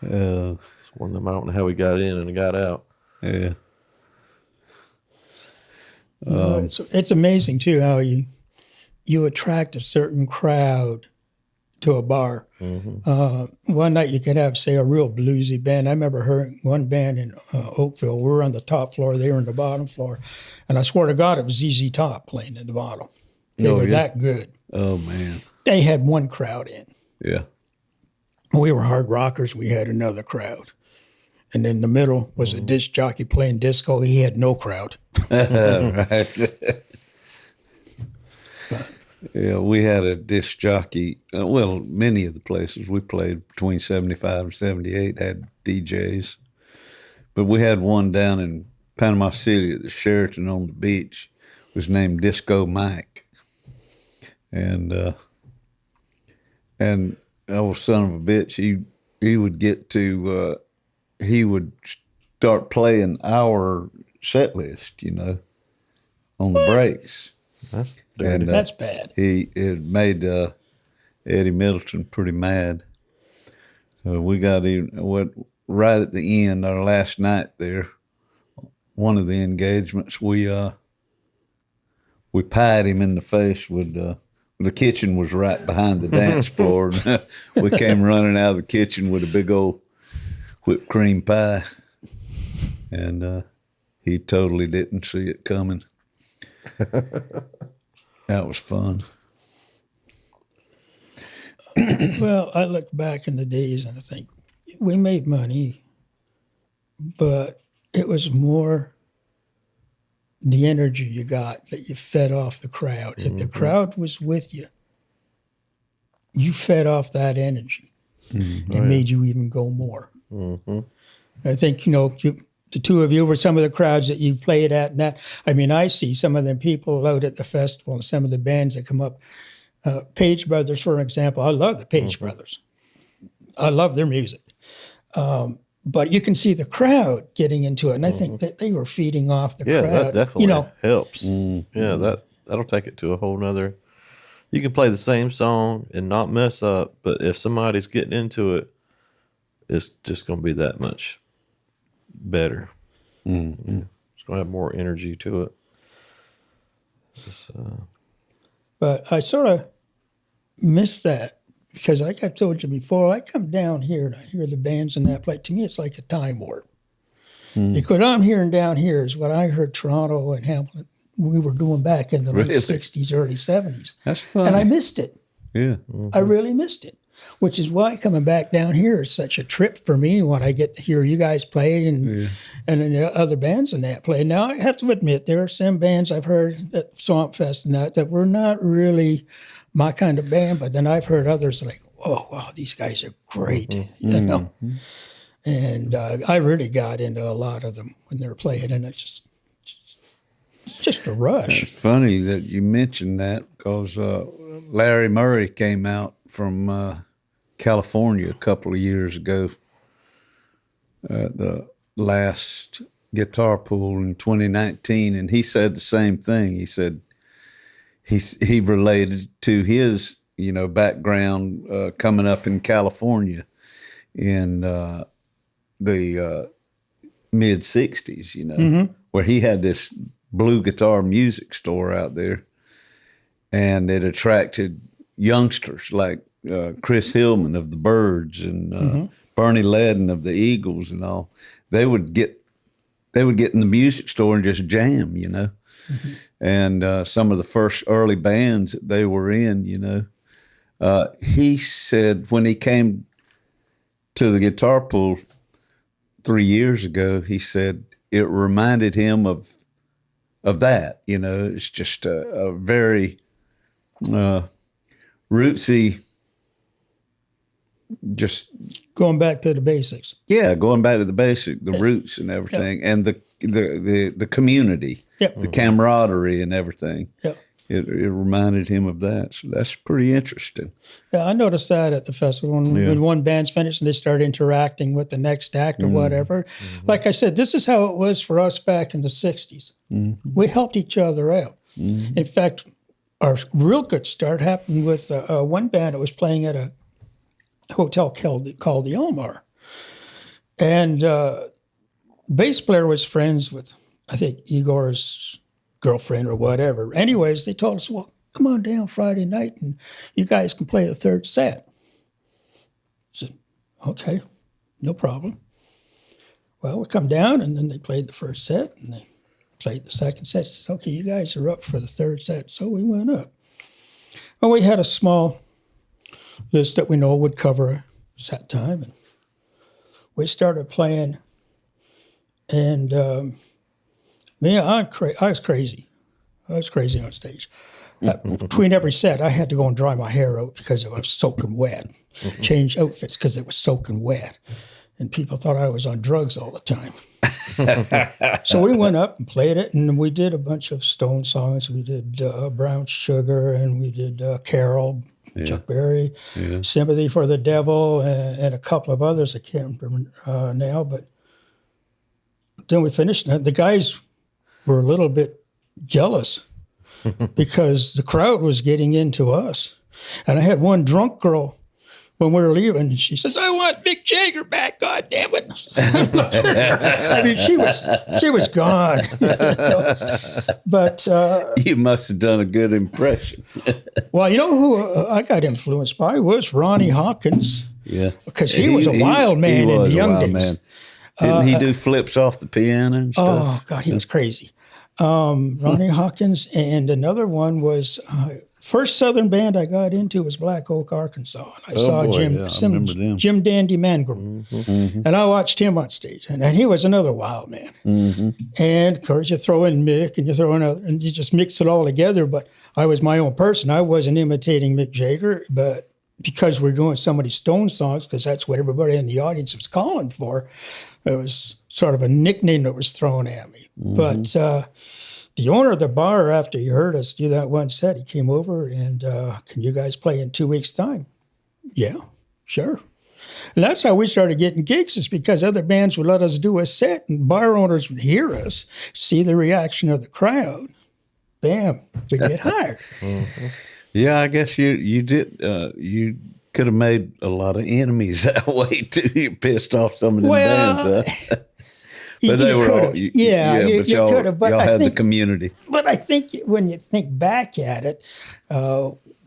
[SPEAKER 3] It's one of them. I don't know how we got in and got out.
[SPEAKER 1] Yeah.
[SPEAKER 4] It's amazing too how you attract a certain crowd to a bar. One night you could have, say, a real bluesy band. I remember hearing one band in Oakville. We were on the top floor, they were on the bottom floor, and I swear to God, it was ZZ Top playing in the bottom. They were that good.
[SPEAKER 1] Oh man.
[SPEAKER 4] They had one crowd in.
[SPEAKER 1] Yeah.
[SPEAKER 4] We were hard rockers. We had another crowd. And in the middle was a disc jockey playing disco. He had no crowd.
[SPEAKER 1] Right. Yeah, we had a disc jockey. Well, many of the places we played between 75 and 78 had DJs. But we had one down in Panama City at the Sheraton on the beach. It was named Disco Mike. And old son of a bitch, he would get to, he would start playing our set list, on the breaks.
[SPEAKER 3] That's
[SPEAKER 1] And
[SPEAKER 4] That's bad.
[SPEAKER 1] it made Eddie Middleton pretty mad. So we got right at the end, our last night there. One of the engagements, we pied him in the face with the kitchen was right behind the dance floor. We came running out of the kitchen with a big old whipped cream pie, and he totally didn't see it coming. That was fun.
[SPEAKER 4] Well, I look back in the days and I think we made money, but it was more the energy you got that you fed off the crowd. If the crowd was with you, you fed off that energy. It made you even go more. I think, the two of you were some of the crowds that you played at. And that, I mean, I see some of the people out at the festival and some of the bands that come up. Page Brothers, for example. I love the Page Brothers. I love their music. But you can see the crowd getting into it. And I think that they were feeding off the crowd.
[SPEAKER 3] Yeah, that definitely helps. Yeah, that'll take it to a whole nother. You can play the same song and not mess up, but if somebody's getting into it, it's just going to be that much better. It's going to have more energy to it.
[SPEAKER 4] But I sort of miss that because, like I've told you before, I come down here and I hear the bands in that play. To me, it's like a time warp. Because what I'm hearing down here is what I heard Toronto and Hamilton we were doing back in the late 60s, early 70s.
[SPEAKER 1] That's fun.
[SPEAKER 4] And I missed it.
[SPEAKER 1] Yeah.
[SPEAKER 4] I really missed it, which is why coming back down here is such a trip for me when I get to hear you guys play and the other bands in that play. Now, I have to admit, there are some bands I've heard at Swamp Fest and that were not really my kind of band, but then I've heard others like, oh, wow, these guys are great, you know. And I really got into a lot of them when they were playing, and it's just a rush.
[SPEAKER 1] It's funny that you mentioned that because Larry Murray came out from California a couple of years ago at the last guitar pool in 2019, and he said the same thing. He said he related to his background coming up in California in the mid 60s, where he had this blue guitar music store out there, and it attracted youngsters like Chris Hillman of the Byrds and Bernie Ledden of the Eagles and all. They would get in the music store and just jam, and some of the first early bands that they were in, he said when he came to the guitar pool 3 years ago, he said it reminded him of that. It's just a very rootsy, just
[SPEAKER 4] going back to the basics.
[SPEAKER 1] Yeah, going back to the basic, the roots and everything, and the community, the camaraderie and everything.
[SPEAKER 4] Yep.
[SPEAKER 1] it reminded him of that. So that's pretty interesting.
[SPEAKER 4] Yeah, I noticed that at the festival when one band's finished and they start interacting with the next act or whatever. Like I said, this is how it was for us back in the 60s. We helped each other out. In fact, our real good start happened with one band that was playing at a hotel called the Elmar. And bass player was friends with, I think, Igor's girlfriend or whatever. Anyways, they told us, well, come on down Friday night and you guys can play the third set. I said, okay, no problem. Well, we come down and then they played the first set and they played the second set. I said, okay, you guys are up for the third set. So we went up. And we had a small list that we know would cover a set time. And we started playing. And man, I was crazy. I was crazy on stage. Between every set, I had to go and dry my hair out because it was soaking wet. Change outfits because it was soaking wet. And people thought I was on drugs all the time. So we went up and played it, and we did a bunch of Stone songs. We did Brown Sugar, and we did Carol, Chuck Berry, Sympathy for the Devil, and a couple of others I can't remember now. But then we finished, and the guys were a little bit jealous because the crowd was getting into us. And I had one drunk girl when we were leaving, and she says, I want Mick Jagger back, God damn it. I mean, she was gone. But
[SPEAKER 1] You must have done a good impression.
[SPEAKER 4] well, you know who I got influenced by was Ronnie Hawkins.
[SPEAKER 1] Yeah.
[SPEAKER 4] Because he was a wild man in the young days.
[SPEAKER 1] Man. Didn't he do flips off the piano and stuff?
[SPEAKER 4] Oh, God, he was crazy. Ronnie Hawkins, and another one was first Southern band I got into was Black Oak, Arkansas. I saw
[SPEAKER 1] boy,
[SPEAKER 4] Jim
[SPEAKER 1] yeah, I remember them.
[SPEAKER 4] Jim Dandy Mangrum, and I watched him on stage, and he was another wild man. And of course, you throw in Mick, and you throw in other, and you just mix it all together. But I was my own person. I wasn't imitating Mick Jagger, but because we're doing so many Stone songs, because that's what everybody in the audience was calling for, it was sort of a nickname that was thrown at me. But the owner of the bar, after he heard us do that one set, he came over and, can you guys play in 2 weeks' time? Yeah, sure. And that's how we started getting gigs, is because other bands would let us do a set and bar owners would hear us, see the reaction of the crowd. Bam, we get hired.
[SPEAKER 1] Yeah, I guess you did. You could have made a lot of enemies that way too. You pissed off some of them bands. But they were all,
[SPEAKER 4] you
[SPEAKER 1] but y'all,
[SPEAKER 4] could have. But
[SPEAKER 1] y'all
[SPEAKER 4] I
[SPEAKER 1] had
[SPEAKER 4] think,
[SPEAKER 1] the community.
[SPEAKER 4] But I think when you think back at it,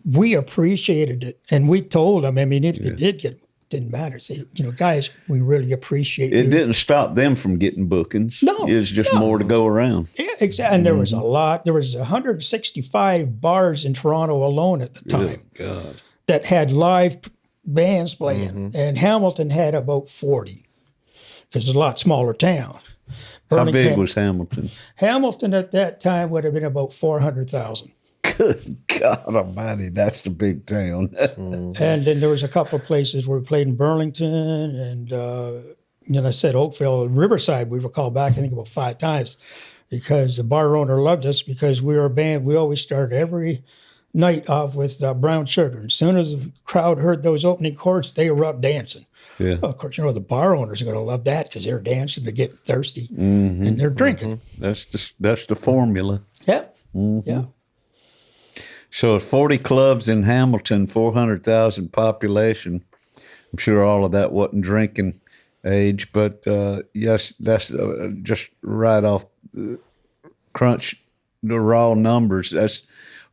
[SPEAKER 4] we appreciated it, and we told them. I mean, if they did get, didn't matter. Say, guys, we really appreciate
[SPEAKER 1] It
[SPEAKER 4] you.
[SPEAKER 1] didn't stop them from getting bookings.
[SPEAKER 4] No,
[SPEAKER 1] it was just more to go around.
[SPEAKER 4] Yeah, exactly. And there was a lot. There was 165 bars in Toronto alone at the time
[SPEAKER 1] God.
[SPEAKER 4] that had live bands playing, and Hamilton had about 40 because it's a lot smaller town.
[SPEAKER 1] How big was Hamilton?
[SPEAKER 4] Hamilton at that time would have been about 400,000.
[SPEAKER 1] Good God Almighty, that's the big town.
[SPEAKER 4] And then there was a couple of places where we played in Burlington and, I said Oakville, Riverside, we were called back, I think, about 5 times because the bar owner loved us because we were a band. We always started every night off with Brown Sugar. And as soon as the crowd heard those opening chords, they were up dancing. Yeah. Well, of course, the bar owners are going to love that because they're dancing, they're getting thirsty, and they're drinking.
[SPEAKER 1] That's the formula.
[SPEAKER 4] Yeah. Yeah.
[SPEAKER 1] So 40 clubs in Hamilton, 400,000 population. I'm sure all of that wasn't drinking age, but yes, that's just right off crunch the raw numbers. That's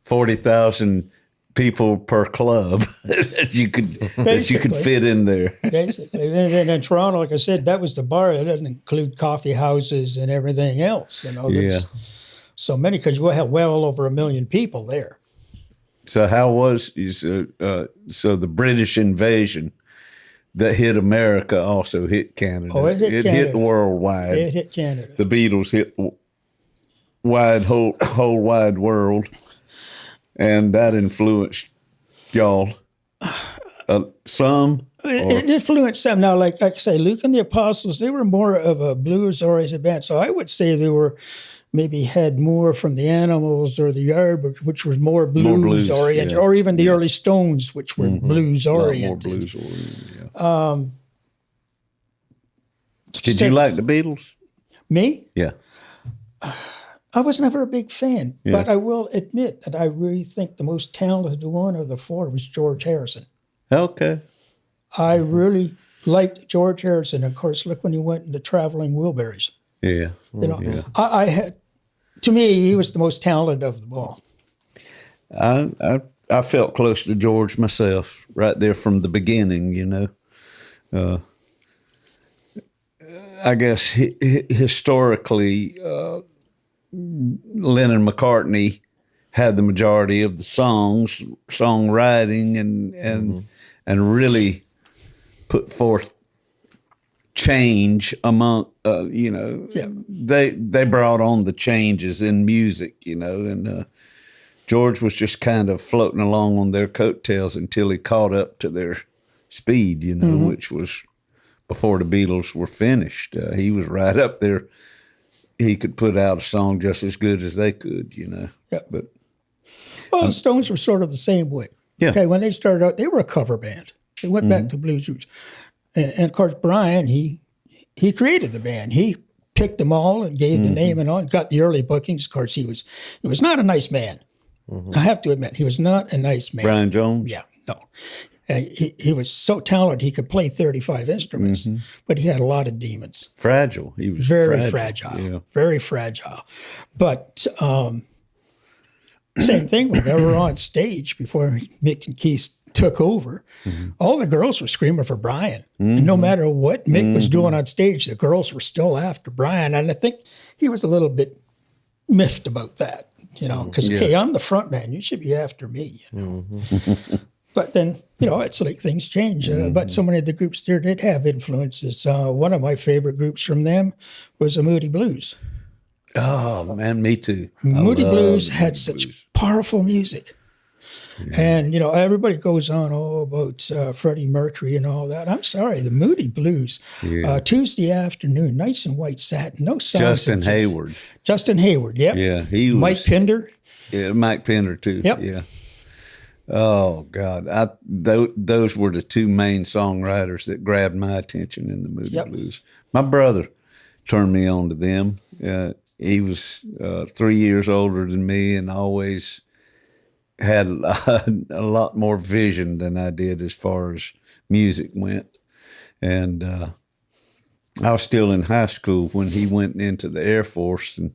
[SPEAKER 1] 40,000 people per club that you could fit in there.
[SPEAKER 4] Basically, and in Toronto, like I said, that was the bar. It doesn't include coffee houses and everything else. There's so many because we'll have well over 1 million people there.
[SPEAKER 1] So how was so the British invasion that hit America also hit Canada?
[SPEAKER 4] Oh, it hit Canada.
[SPEAKER 1] Hit worldwide.
[SPEAKER 4] It hit Canada.
[SPEAKER 1] The Beatles hit whole wide world. And that influenced y'all some?
[SPEAKER 4] It influenced some. Now, like I say, Luke and the Apostles, they were more of a blues-oriented band. So I would say they were maybe had more from the Animals or the Yardbirds, which was more blues oriented,
[SPEAKER 1] yeah.
[SPEAKER 4] or even the early Stones, which were blues
[SPEAKER 1] A lot more
[SPEAKER 4] oriented.
[SPEAKER 1] blues oriented, yeah. Did
[SPEAKER 4] so-
[SPEAKER 1] you like the Beatles?
[SPEAKER 4] Me?
[SPEAKER 1] Yeah.
[SPEAKER 4] I was never a big fan,
[SPEAKER 1] Yeah.
[SPEAKER 4] but I will admit that I really think the most talented one of the four was George Harrison.
[SPEAKER 1] Okay.
[SPEAKER 4] I really liked George Harrison. Of course, look when he went into Traveling Wilburys.
[SPEAKER 1] Yeah.
[SPEAKER 4] You know,
[SPEAKER 1] Yeah.
[SPEAKER 4] I had, to me, he was the most talented of them all.
[SPEAKER 1] I felt close to George myself right there from the beginning, you know. I guess historically, Lennon McCartney had the majority of the songwriting, and really put forth change among, they brought on the changes in music, you know, and George was just kind of floating along on their coattails until he caught up to their speed, you know, which was before the Beatles were finished. He was right up there. He could put out a song just as good as they could, you know.
[SPEAKER 4] Yeah.
[SPEAKER 1] But
[SPEAKER 4] Well, the Stones were sort of the same way.
[SPEAKER 1] Yeah.
[SPEAKER 4] Okay, when they started out, they were a cover band. They went back to blues roots. And of course, Brian, he created the band. He picked them all and gave the name and on, got the early bookings. Of course, he was not a nice man. I have to admit, he was not a nice man.
[SPEAKER 1] Brian Jones?
[SPEAKER 4] Yeah, no. He was so talented, he could play 35 instruments, but he had a lot of demons.
[SPEAKER 1] Fragile. He was
[SPEAKER 4] Very fragile.
[SPEAKER 1] Yeah.
[SPEAKER 4] Very fragile. But same thing when they were on stage before Mick and Keith took over. All the girls were screaming for Brian. And no matter what Mick was doing on stage, the girls were still after Brian. And I think he was a little bit miffed about that, you know, because, hey, I'm the front man. You should be after me, you know. But then, you know, it's like things change. But so many of the groups there did have influences. One of my favorite groups from them was the Moody Blues.
[SPEAKER 1] Oh, man, me too.
[SPEAKER 4] Moody Blues
[SPEAKER 1] the
[SPEAKER 4] had
[SPEAKER 1] Moody
[SPEAKER 4] such
[SPEAKER 1] Blues.
[SPEAKER 4] powerful music. And, you know, everybody goes on about Freddie Mercury and all that. I'm sorry, the Moody Blues, Tuesday afternoon, nice and white satin, no songs.
[SPEAKER 1] Justin Hayward.
[SPEAKER 4] Justin Hayward, yep.
[SPEAKER 1] Yeah, he was.
[SPEAKER 4] Mike Pinder.
[SPEAKER 1] Yeah, Mike Pinder too.
[SPEAKER 4] Yep.
[SPEAKER 1] Yeah. Oh God, those were the two main songwriters that grabbed my attention in the Moody Blues. My brother turned me on to them. He was 3 years older than me, and always had a lot more vision than I did as far as music went. And I was still in high school when he went into the Air Force, and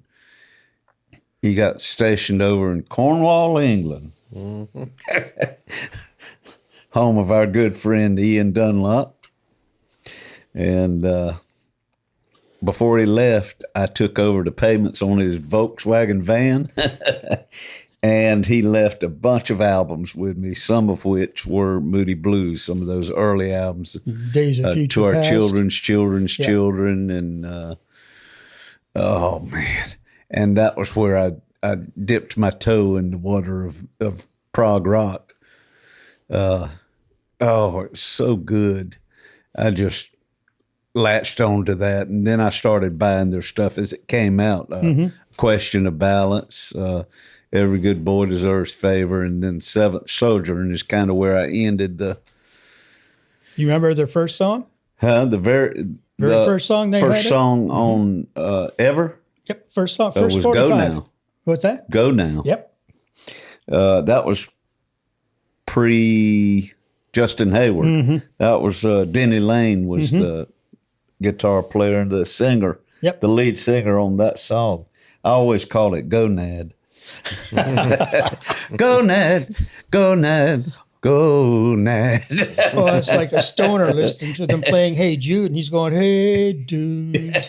[SPEAKER 1] he got stationed over in Cornwall, England. Home of our good friend Ian Dunlop. And before he left, I took over the payments on his Volkswagen van. And he left a bunch of albums with me, some of which were Moody Blues, some of those early albums.
[SPEAKER 4] Days of Future
[SPEAKER 1] To Our
[SPEAKER 4] Past.
[SPEAKER 1] Children's Children. And oh, man. And that was where I dipped my toe in the water of prog rock. It was so good. I just latched onto that, and then I started buying their stuff as it came out. Question of Balance, Every Good Boy Deserves Favor, and then Seventh Sojourn is kind of where I ended the.
[SPEAKER 4] You remember their first song?
[SPEAKER 1] The very
[SPEAKER 4] first song they
[SPEAKER 1] first
[SPEAKER 4] had?
[SPEAKER 1] song on Ever.
[SPEAKER 4] Yep, first song,
[SPEAKER 1] That
[SPEAKER 4] first
[SPEAKER 1] was
[SPEAKER 4] 45.
[SPEAKER 1] Go Now.
[SPEAKER 4] What's that?
[SPEAKER 1] Go Now.
[SPEAKER 4] Yep.
[SPEAKER 1] That was pre Justin Hayward. That was Denny Lane was the guitar player and the singer, the lead singer on that song. I always call it Gonad. Gonad, Gonad, Gonad.
[SPEAKER 4] Well, it's like a stoner listening to them playing Hey Jude, and he's going, hey, dude.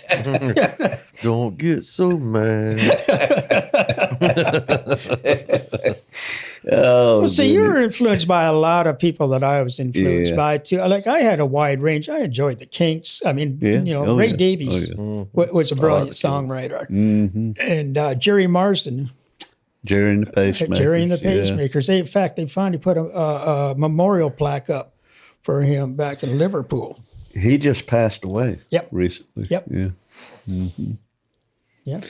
[SPEAKER 3] Don't get so mad.
[SPEAKER 1] Oh,
[SPEAKER 4] Well, see, you were influenced by a lot of people that I was influenced
[SPEAKER 1] Yeah.
[SPEAKER 4] by, too. Like, I had a wide range. I enjoyed the Kinks. I mean,
[SPEAKER 1] Yeah.
[SPEAKER 4] you know,
[SPEAKER 1] Oh,
[SPEAKER 4] Ray
[SPEAKER 1] yeah.
[SPEAKER 4] Davies was a brilliant songwriter. And Jerry Marsden,
[SPEAKER 1] Jerry and the Pacemakers.
[SPEAKER 4] Jerry and the
[SPEAKER 1] yeah.
[SPEAKER 4] Pacemakers. In fact, they finally put a memorial plaque up for him back in Liverpool.
[SPEAKER 1] He just passed away.
[SPEAKER 4] Yep.
[SPEAKER 1] Recently.
[SPEAKER 4] Yep.
[SPEAKER 1] Yeah.
[SPEAKER 4] Yeah.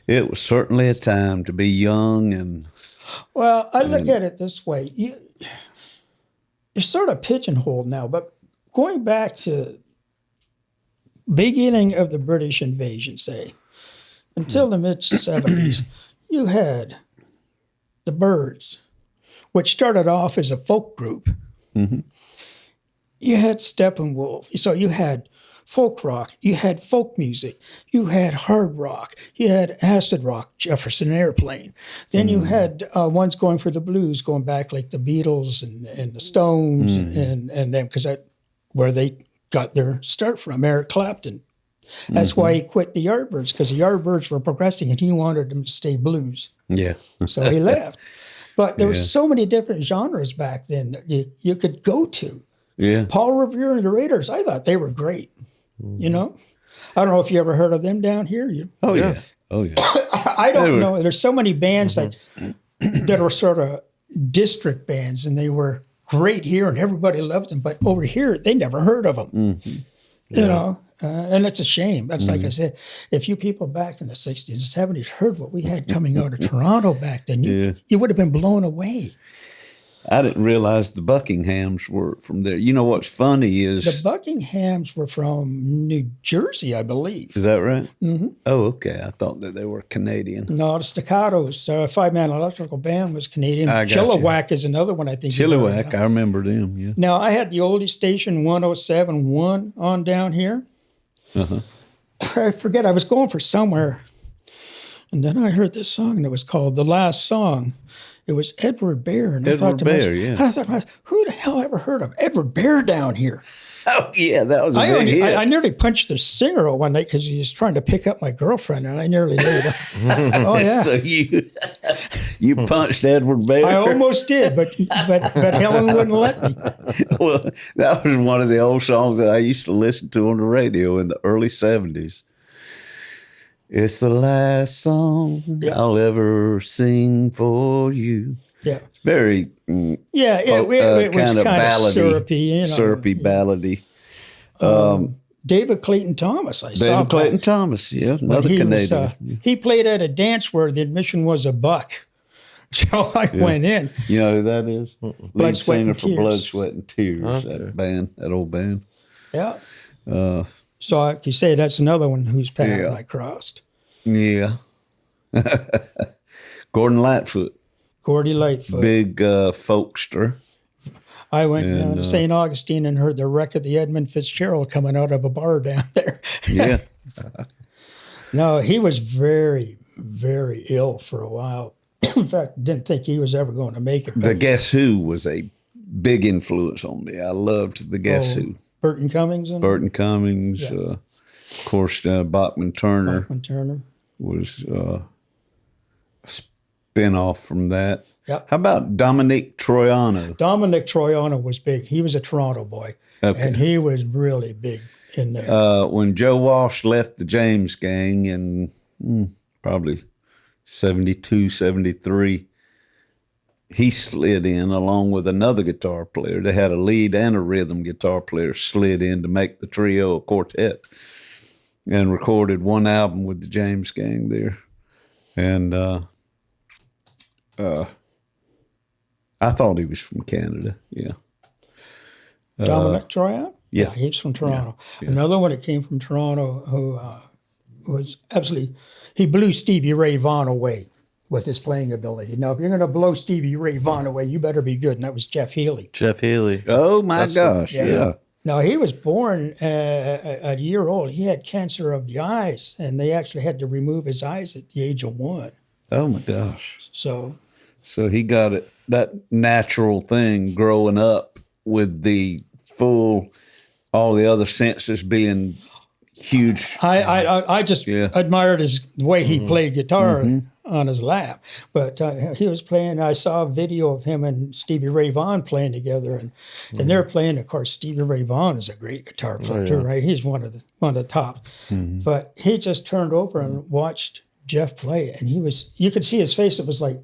[SPEAKER 1] It was certainly a time to be young and
[SPEAKER 4] Well, I look at it this way. You're sort of pigeonholed now, but going back to beginning of the British invasion, say, until the mid-70s, you had the Byrds, which started off as a folk group.
[SPEAKER 1] Mm-hmm.
[SPEAKER 4] You had Steppenwolf. So you had folk rock, you had folk music, you had hard rock, you had acid rock, Jefferson Airplane. Then you had ones going for the blues, going back like the Beatles and the Stones and them, because that's where they got their start from, Eric Clapton. That's why he quit the Yardbirds, because the Yardbirds were progressing and he wanted them to stay blues.
[SPEAKER 1] yeah.
[SPEAKER 4] So he left. But there were so many different genres back then that you could go to.
[SPEAKER 1] Yeah.
[SPEAKER 4] Paul Revere and the Raiders, I thought they were great. You know? I don't know if you ever heard of them down here.
[SPEAKER 1] Oh, yeah. Oh, yeah.
[SPEAKER 4] I don't know. There's so many bands that are sort of district bands, and they were great here, and everybody loved them. But over here, they never heard of them. You know? And it's a shame. That's like I said, if you people back in the 60s and 70s heard what we had coming out of Toronto back then, you would have been blown away.
[SPEAKER 1] I didn't realize the Buckinghams were from there. You know what's funny is...
[SPEAKER 4] The Buckinghams were from New Jersey, I believe.
[SPEAKER 1] Is that right? Mm-hmm. Oh, okay. I thought that they were Canadian.
[SPEAKER 4] No, the Staccatos, five-man electrical band was Canadian. Chilliwack is another one, I think.
[SPEAKER 1] Chilliwack, I remember them, yeah.
[SPEAKER 4] Now, I had the oldie station 107.1 on down here.
[SPEAKER 1] Uh-huh.
[SPEAKER 4] I forget, I was going for somewhere, and then I heard this song, and it was called The Last Song. It was Edward Bear. And I thought, who the hell ever heard of Edward Bear down here?
[SPEAKER 1] Oh, yeah, that was a big hit.
[SPEAKER 4] I nearly punched the singer one night because he was trying to pick up my girlfriend, and I nearly laid her. Oh, yeah.
[SPEAKER 1] So you punched Edward Bear?
[SPEAKER 4] I almost did, but Helen wouldn't let me.
[SPEAKER 1] Well, that was one of the old songs that I used to listen to on the radio in the early 70s. It's the last song I'll ever sing for you.
[SPEAKER 4] Yeah.
[SPEAKER 1] It's very
[SPEAKER 4] it was kind of
[SPEAKER 1] ballady,
[SPEAKER 4] syrupy, you know.
[SPEAKER 1] Syrupy, ballady.
[SPEAKER 4] David Clayton Thomas, I saw.
[SPEAKER 1] David Clayton Thomas, yeah, another Canadian.
[SPEAKER 4] He played at a dance where the admission was $1. So I went in.
[SPEAKER 1] You know who that is? Lead singer for
[SPEAKER 4] Tears.
[SPEAKER 1] Blood, Sweat, and Tears, that old band.
[SPEAKER 4] Yeah. So like you say, that's another one whose path I crossed.
[SPEAKER 1] Yeah. Gordon Lightfoot.
[SPEAKER 4] Gordy Lightfoot.
[SPEAKER 1] Big folkster.
[SPEAKER 4] I went down to St. Augustine and heard the wreck of the Edmund Fitzgerald coming out of a bar down there.
[SPEAKER 1] Yeah.
[SPEAKER 4] No, he was very, very ill for a while. In fact, didn't think he was ever going to make it.
[SPEAKER 1] The Guess Who was a big influence on me. I loved the Guess Who.
[SPEAKER 4] Burton Cummings?
[SPEAKER 1] Burton Cummings. Of course, Bachman Turner.
[SPEAKER 4] Bachman Turner.
[SPEAKER 1] Was a spinoff from that.
[SPEAKER 4] Yep.
[SPEAKER 1] How about Dominic Troiano?
[SPEAKER 4] Dominic Troiano was big. He was a Toronto boy, and he was really big in there.
[SPEAKER 1] When Joe Walsh left the James Gang in probably 72, 73, he slid in along with another guitar player. They had a lead and a rhythm guitar player slid in to make the trio a quartet and recorded one album with the James Gang there. And I thought he was from Canada, yeah.
[SPEAKER 4] Dominic Troiano?
[SPEAKER 1] Yeah.
[SPEAKER 4] He's from Toronto.
[SPEAKER 1] Yeah.
[SPEAKER 4] Another one that came from Toronto who was absolutely, he blew Stevie Ray Vaughan away with his playing ability. Now, if you're going to blow Stevie Ray Vaughan away, you better be good. And that was Jeff Healy.
[SPEAKER 3] Jeff Healy.
[SPEAKER 1] Oh, my gosh, yeah.
[SPEAKER 4] Now, he was born a year old. He had cancer of the eyes, and they actually had to remove his eyes at the age of 1.
[SPEAKER 1] Oh, my gosh.
[SPEAKER 4] So
[SPEAKER 1] he got it, that natural thing growing up with the all the other senses being huge.
[SPEAKER 4] I just admired the way he played guitar on his lap. But he was playing, I saw a video of him and Stevie Ray Vaughan playing together, and they're playing, of course, Stevie Ray Vaughan is a great guitar player too, right? He's one of the top. But he just turned over and watched Jeff play, and you could see his face, it was like,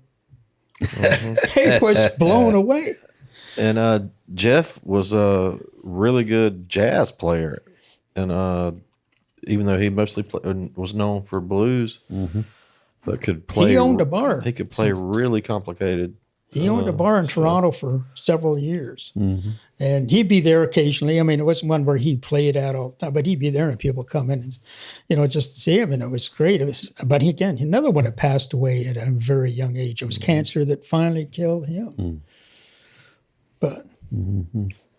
[SPEAKER 4] he was blown away.
[SPEAKER 3] And Jeff was a really good jazz player, and even though he mostly was known for blues, but could play.
[SPEAKER 4] He owned a bar.
[SPEAKER 3] He could play really complicated.
[SPEAKER 4] He owned a bar in Toronto for several years. And he'd be there occasionally. I mean, it wasn't one where he played at all the time, but he'd be there and people come in and, just to see him. And it was great. But another one had passed away at a very young age. It was cancer that finally killed him. But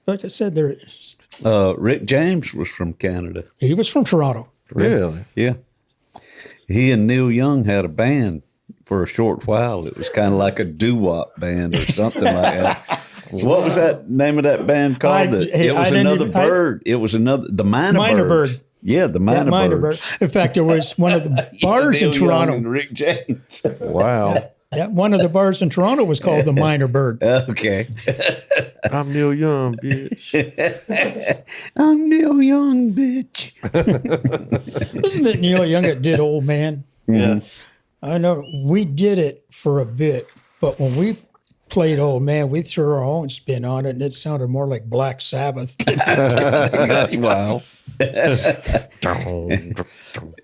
[SPEAKER 4] like I said,
[SPEAKER 1] Rick James was from Canada.
[SPEAKER 4] He was from Toronto.
[SPEAKER 3] Really?
[SPEAKER 1] Yeah. He and Neil Young had a band for a short while. It was kind of like a doo-wop band or something like that. What was that name of that band called? It was another bird. It was the Minor Bird. Yeah, the Minor Bird.
[SPEAKER 4] In fact, there was one of the bars in Toronto.
[SPEAKER 1] And Rick James.
[SPEAKER 3] Wow.
[SPEAKER 4] One of the bars in Toronto was called the Minor Bird.
[SPEAKER 1] Okay.
[SPEAKER 3] I'm Neil Young, bitch.
[SPEAKER 1] I'm Neil Young, bitch.
[SPEAKER 4] Isn't it Neil Young that did Old Man?
[SPEAKER 3] Yeah.
[SPEAKER 4] I know we did it for a bit, but when we played Old Man, we threw our own spin on it, and it sounded more like Black Sabbath.
[SPEAKER 1] That's wild.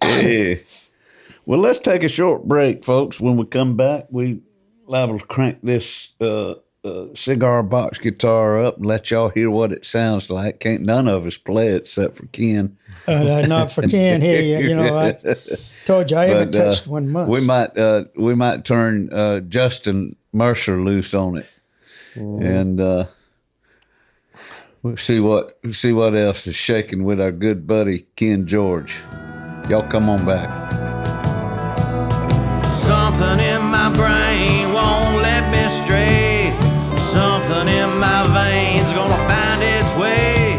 [SPEAKER 1] Yeah. Well, let's take a short break, folks. When we come back, we liable to crank this cigar box guitar up and let y'all hear what it sounds like. Can't none of us play it except for Ken.
[SPEAKER 4] Not for Ken here. I told you I haven't touched one month.
[SPEAKER 1] We might turn Justin Mercer loose on it, and we'll see what else is shaking with our good buddy Ken George. Y'all come on back.
[SPEAKER 2] Something in my brain won't let me stray. Something in my veins gonna find its way.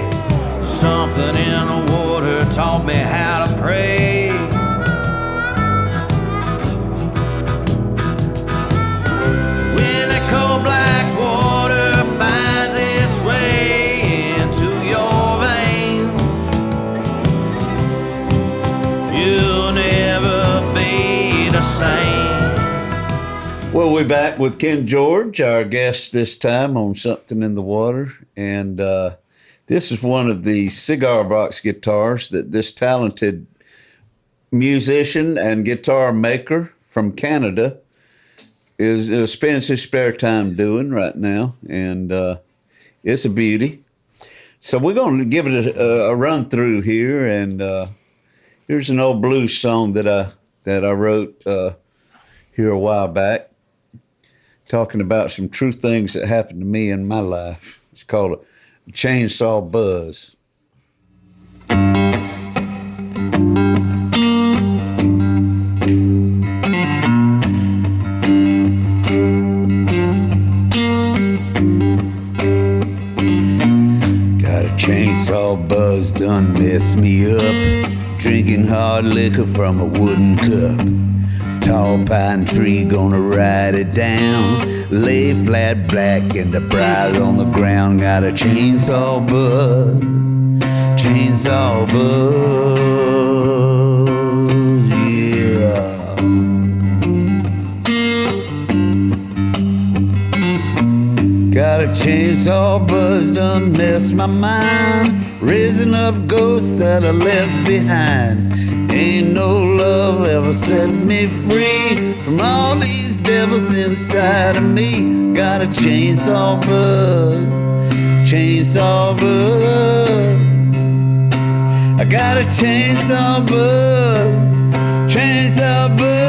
[SPEAKER 2] Something in the water taught me how to pray. When that cold black water finds its way into your veins, you'll never be the same.
[SPEAKER 1] Well, we're back with Ken George, our guest this time on Something in the Water. And this is one of the cigar box guitars that this talented musician and guitar maker from Canada spends his spare time doing right now. And it's a beauty. So we're going to give it a run through here. And here's an old blues song that I wrote here a while back, talking about some true things that happened to me in my life. It's called a Chainsaw Buzz. Got a chainsaw buzz done messed me up, drinking hard liquor from a wooden cup. Tall pine tree, gonna ride it down. Lay flat black and the briars on the ground. Got a chainsaw buzz, chainsaw buzz, yeah. Got a chainsaw buzz, done messed my mind. Raising up ghosts that I left behind. Ain't no love ever set me free from all these devils inside of me. Got a chainsaw buzz, chainsaw buzz. I got a chainsaw buzz, chainsaw buzz.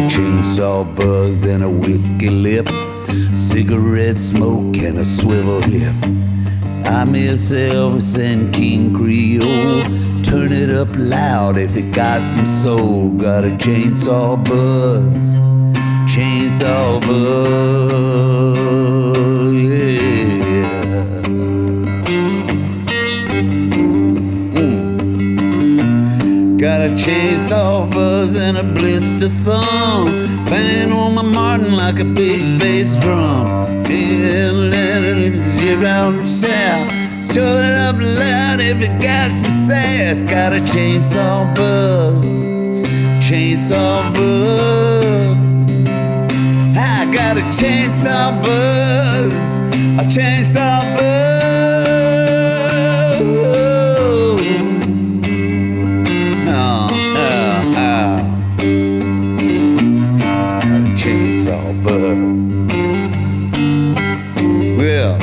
[SPEAKER 1] Chainsaw buzz and a whiskey lip, cigarette smoke and a swivel hip. I miss Elvis and King Creole. Turn it up loud if it got some soul. Got a chainsaw buzz, chainsaw buzz, yeah. Got a chainsaw buzz and a blister thumb, banging on my Martin like a big bass drum. And let it around the south, shut it up up loud if it got some sass. Got a chainsaw buzz, chainsaw buzz. I got a chainsaw buzz, a chainsaw buzz. Got a chainsaw buzz. Well,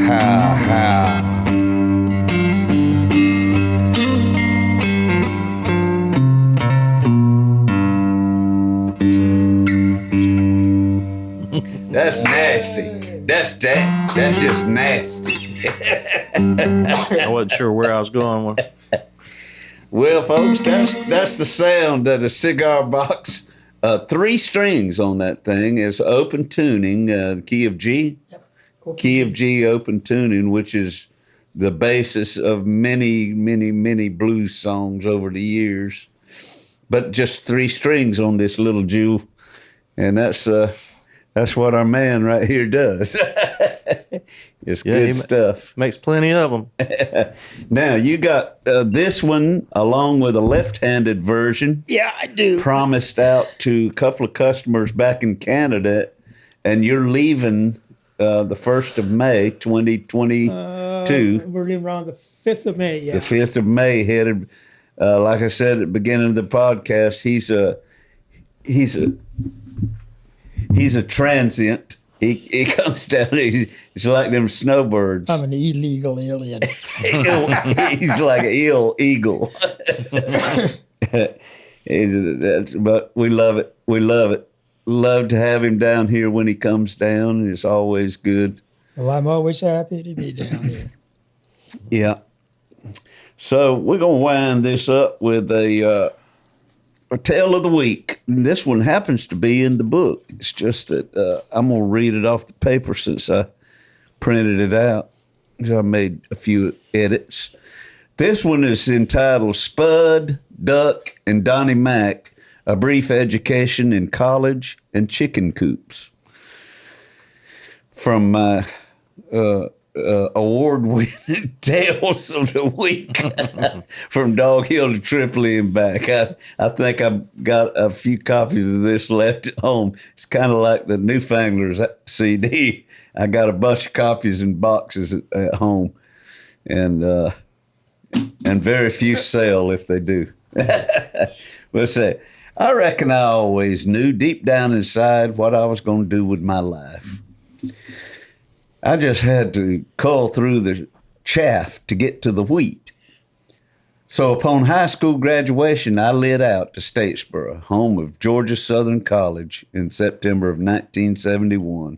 [SPEAKER 1] how. That's nasty. That's just nasty.
[SPEAKER 3] I wasn't sure where I was going with.
[SPEAKER 1] Well, folks, that's the sound of a cigar box. 3 strings on that thing is open tuning, key of G.
[SPEAKER 4] Yep. Okay.
[SPEAKER 1] Key of G open tuning, which is the basis of many, many, many blues songs over the years. But just 3 strings on this little jewel, and that's what our man right here does. It's good stuff.
[SPEAKER 3] Makes plenty of them.
[SPEAKER 1] Now, you got this one along with a left-handed version.
[SPEAKER 4] Yeah, I do.
[SPEAKER 1] Promised out to a couple of customers back in Canada, and you're leaving the 1st of May, 2022.
[SPEAKER 4] We're leaving around the 5th of May, yeah.
[SPEAKER 1] The 5th of May, headed, like I said at the beginning of the podcast, he's a transient. He comes down. He's like them snowbirds.
[SPEAKER 4] I'm an illegal alien.
[SPEAKER 1] He's like an eagle. But we love it. We love it. Love to have him down here when he comes down. It's always good.
[SPEAKER 4] Well, I'm always happy to be down here.
[SPEAKER 1] Yeah. So we're gonna wind this up with a tale of the week. This one happens to be in the book. It's just that I'm going to read it off the paper since I printed it out. So I made a few edits. This one is entitled Spud, Duck, and Donnie Mac, A Brief Education in College and Chicken Coops. From my award-winning Tales of the Week from Dog Hill to Tripoli and back. I think I've got a few copies of this left at home. It's kind of like the Newfanglers CD. I got a bunch of copies in boxes at home, and very few sell if they do. We'll say, I reckon I always knew deep down inside what I was going to do with my life. I just had to cull through the chaff to get to the wheat. So upon high school graduation, I lit out to Statesboro, home of Georgia Southern College, in September of 1971.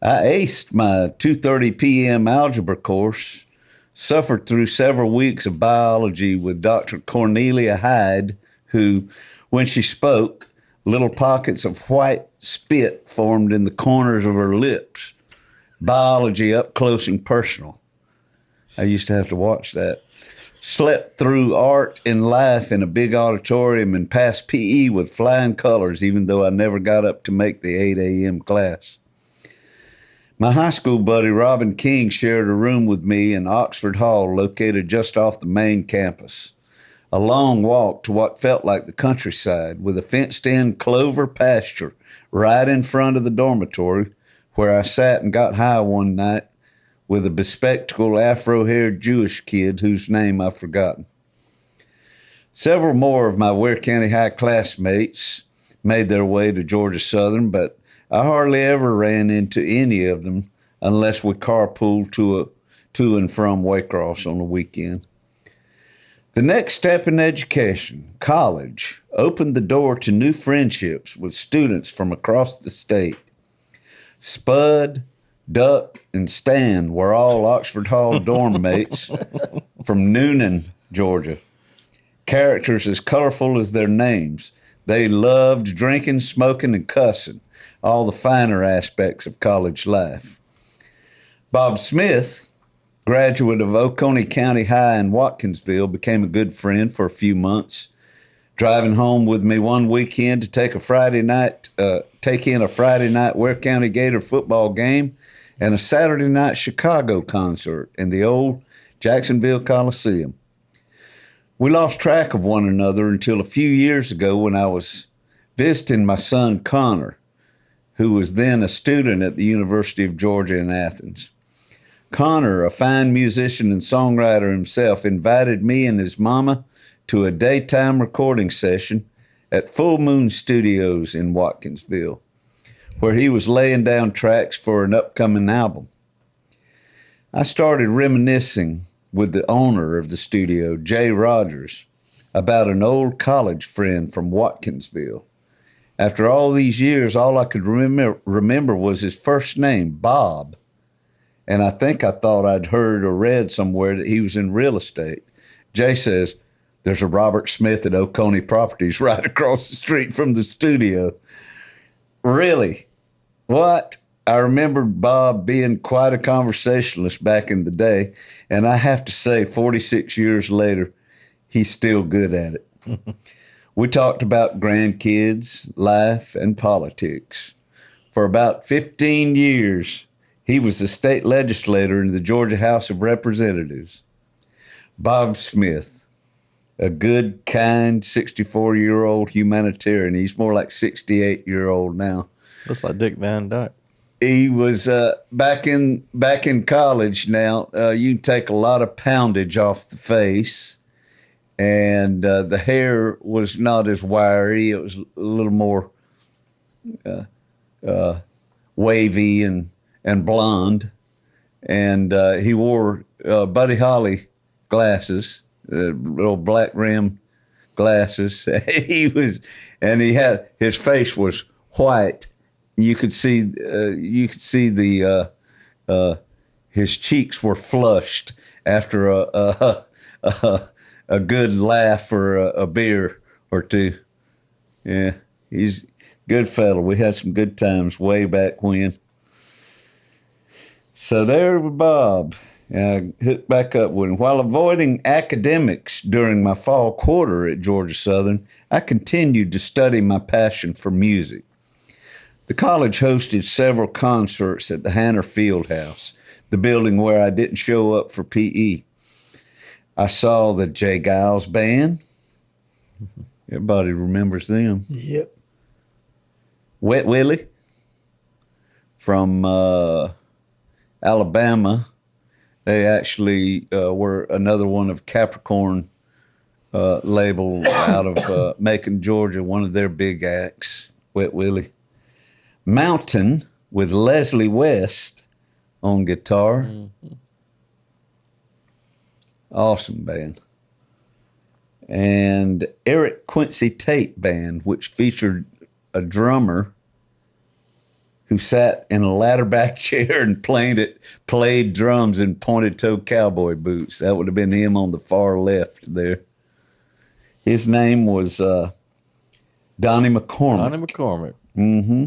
[SPEAKER 1] I aced my 2:30 p.m. algebra course, suffered through several weeks of biology with Dr. Cornelia Hyde, who, when she spoke, little pockets of white spit formed in the corners of her lips. Biology up close and personal. I used to have to watch that. Slept through art and life in a big auditorium and passed PE with flying colors, even though I never got up to make the 8 a.m. class. My high school buddy Robin King shared a room with me in Oxford Hall, located just off the main campus. A long walk to what felt like the countryside, with a fenced-in clover pasture right in front of the dormitory, where I sat and got high one night with a bespectacled afro-haired Jewish kid whose name I've forgotten. Several more of my Ware County High classmates made their way to Georgia Southern, but I hardly ever ran into any of them unless we carpooled to and from Waycross on the weekend. The next step in education, college, opened the door to new friendships with students from across the state. Spud, Duck, and Stan were all Oxford Hall dorm mates from Noonan, Georgia. Characters as colorful as their names. They loved drinking, smoking, and cussing, all the finer aspects of college life. Bob Smith, graduate of Oconee County High in Watkinsville, became a good friend for a few months. driving home with me one weekend to take in a Friday night Ware County Gator football game and a Saturday night Chicago concert in the old Jacksonville Coliseum. We lost track of one another until a few years ago when I was visiting my son Connor, who was then a student at the University of Georgia in Athens. Connor, a fine musician and songwriter himself, invited me and his mama to a daytime recording session at Full Moon Studios in Watkinsville, where he was laying down tracks for an upcoming album. I started reminiscing with the owner of the studio, Jay Rogers, about an old college friend from Watkinsville. After all these years, all I could remember was his first name, Bob. And I think I thought I'd heard or read somewhere that he was in real estate. Jay says, "There's a Robert Smith at Oconee Properties right across the street from the studio." Really? What? I remembered Bob being quite a conversationalist back in the day, and I have to say, 46 years later, he's still good at it. We talked about grandkids, life, and politics. For about 15 years, he was a state legislator in the Georgia House of Representatives. Bob Smith, a good, kind 64-year-old humanitarian. He's more like 68-year-old now.
[SPEAKER 3] Looks like Dick Van Dyke.
[SPEAKER 1] He was back in college now. You can take a lot of poundage off the face, and the hair was not as wiry. It was a little more wavy and blonde. And he wore Buddy Holly glasses, little black rim glasses. His face was white. You could see the his cheeks were flushed after a good laugh or a beer or two. Yeah, he's a good fellow. We had some good times way back when. So there was Bob. I hooked back up with him. While avoiding academics during my fall quarter at Georgia Southern, I continued to study my passion for music. The college hosted several concerts at the Hanner Fieldhouse, the building where I didn't show up for PE. I saw the Jay Giles Band. Everybody remembers them.
[SPEAKER 4] Yep.
[SPEAKER 1] Wet Willie from Alabama. They actually were another one of Capricorn label out of Macon, Georgia, one of their big acts, Wet Willie. Mountain with Leslie West on guitar. Mm-hmm. Awesome band. And Eric Quincy Tate Band, which featured a drummer who sat in a ladder-back chair and played drums in pointed-toed cowboy boots. That would have been him on the far left there. His name was Donnie McCormick.
[SPEAKER 3] Donnie McCormick.
[SPEAKER 1] Mm-hmm.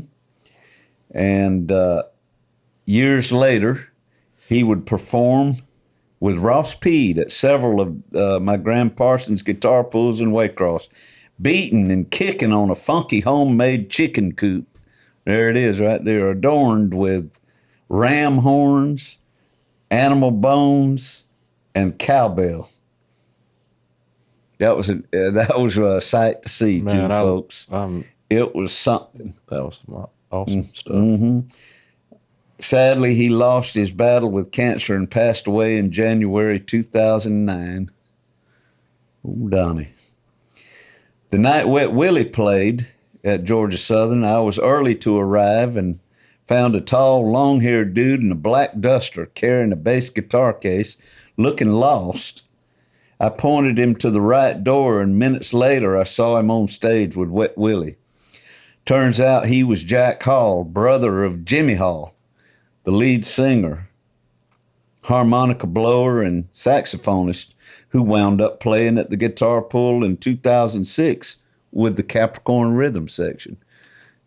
[SPEAKER 1] And years later, he would perform with Ross Peed at several of my Graham Parsons guitar pools in Waycross, beating and kicking on a funky homemade chicken coop. There it is right there, adorned with ram horns, animal bones, and cowbell. That was a sight to see, too, folks. It was something.
[SPEAKER 3] That was some awesome stuff.
[SPEAKER 1] Mm-hmm. Sadly, he lost his battle with cancer and passed away in January 2009. Oh, Donnie. The night Wet Willie played at Georgia Southern, I was early to arrive and found a tall, long-haired dude in a black duster carrying a bass guitar case, looking lost. I pointed him to the right door, and minutes later I saw him on stage with Wet Willie. Turns out he was Jack Hall, brother of Jimmy Hall, the lead singer, harmonica blower, and saxophonist who wound up playing at the guitar pool in 2006 with the Capricorn Rhythm section.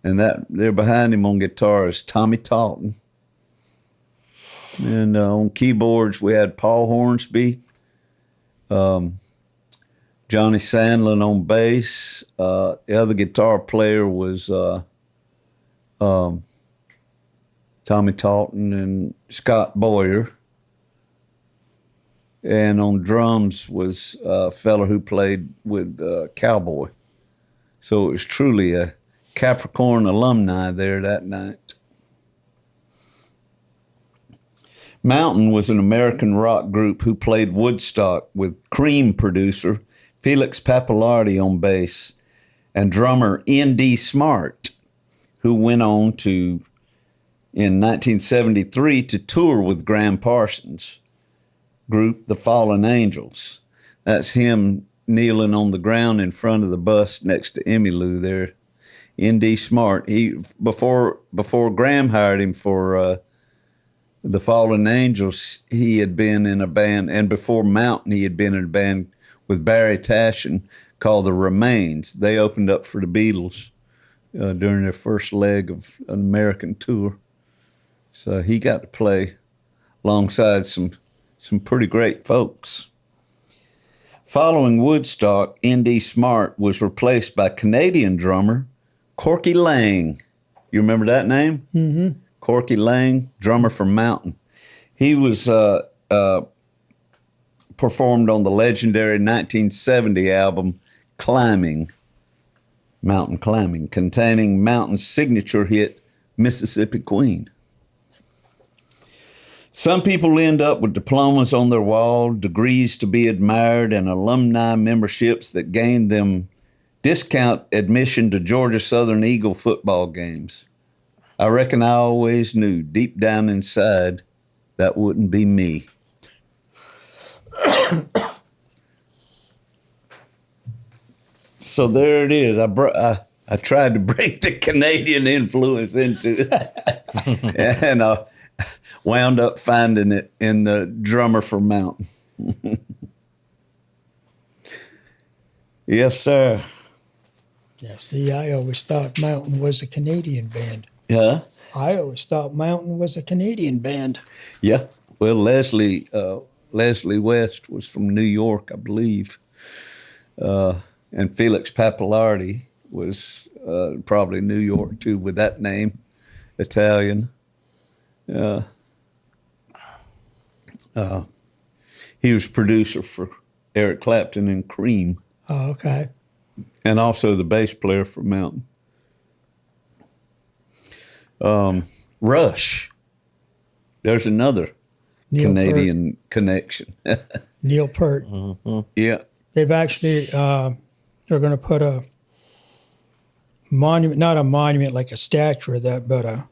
[SPEAKER 1] And that there behind him on guitar is Tommy Talton. And on keyboards we had Paul Hornsby, Johnny Sandlin on bass. The other guitar player was Tommy Talton and Scott Boyer. And on drums was a fella who played with Cowboy. So it was truly a Capricorn alumni there that night. Mountain was an American rock group who played Woodstock with Cream producer Felix Pappalardi on bass and drummer N.D. Smart, who went on to, in 1973, to tour with Graham Parsons' group, The Fallen Angels. That's him kneeling on the ground in front of the bus next to Emmylou there. N.D. Smart, before Graham hired him for The Fallen Angels, he had been in a band, and before Mountain, he had been in a band with Barry Tashin called The Remains. They opened up for the Beatles during their first leg of an American tour. So he got to play alongside some pretty great folks. Following Woodstock, N.D. Smart was replaced by Canadian drummer Corky Lang. You remember that name? Mm-hmm. Corky Lang, drummer for Mountain. He was performed on the legendary 1970 album Climbing, Mountain Climbing, containing Mountain's signature hit Mississippi Queen. Some people end up with diplomas on their wall, degrees to be admired, and alumni memberships that gain them discount admission to Georgia Southern Eagle football games. I reckon I always knew deep down inside that wouldn't be me. So there it is. I tried to bring the Canadian influence into it, and I wound up finding it in the drummer for Mountain. Yes, sir.
[SPEAKER 4] Yeah, see, I always thought Mountain was a Canadian band.
[SPEAKER 1] Yeah.
[SPEAKER 4] I always thought Mountain was a Canadian band.
[SPEAKER 1] Yeah. Well, Leslie West was from New York, I believe. And Felix Pappalardi was probably New York, too, with that name, Italian. He was producer for Eric Clapton and Cream.
[SPEAKER 4] Oh, okay.
[SPEAKER 1] And also the bass player for Mountain. Rush. There's another
[SPEAKER 4] Neil
[SPEAKER 1] Canadian connection.
[SPEAKER 4] Neil Peart.
[SPEAKER 3] Mm-hmm.
[SPEAKER 1] Yeah.
[SPEAKER 4] They've actually, they're going to put a monument, not a monument like a statue of that, but
[SPEAKER 1] A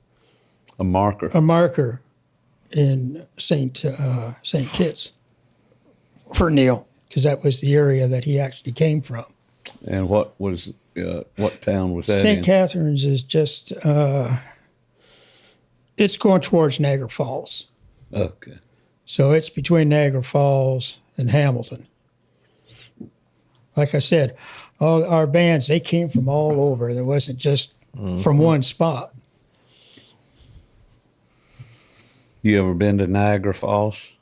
[SPEAKER 1] marker.
[SPEAKER 4] a marker in St. Kitts for Neil, because that was the area that he actually came from.
[SPEAKER 1] And what town was that in?
[SPEAKER 4] St. Catharines is just, it's going towards Niagara Falls.
[SPEAKER 1] Okay.
[SPEAKER 4] So it's between Niagara Falls and Hamilton. Like I said, all our bands, they came from all over. There wasn't just from one spot.
[SPEAKER 1] You ever been to Niagara Falls?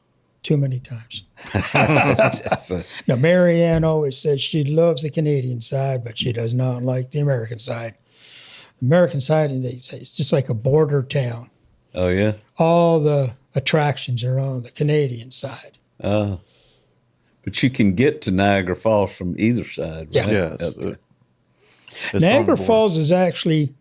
[SPEAKER 4] Too many times. Now, Mary Ann always says she loves the Canadian side, but she does not like the American side. The American side, and they say it's just like a border town.
[SPEAKER 1] Oh, yeah?
[SPEAKER 4] All the attractions are on the Canadian side.
[SPEAKER 1] But you can get to Niagara Falls from either side, right?
[SPEAKER 4] Yeah.
[SPEAKER 3] Yeah, it's
[SPEAKER 4] Niagara
[SPEAKER 3] on board.
[SPEAKER 4] Falls is actually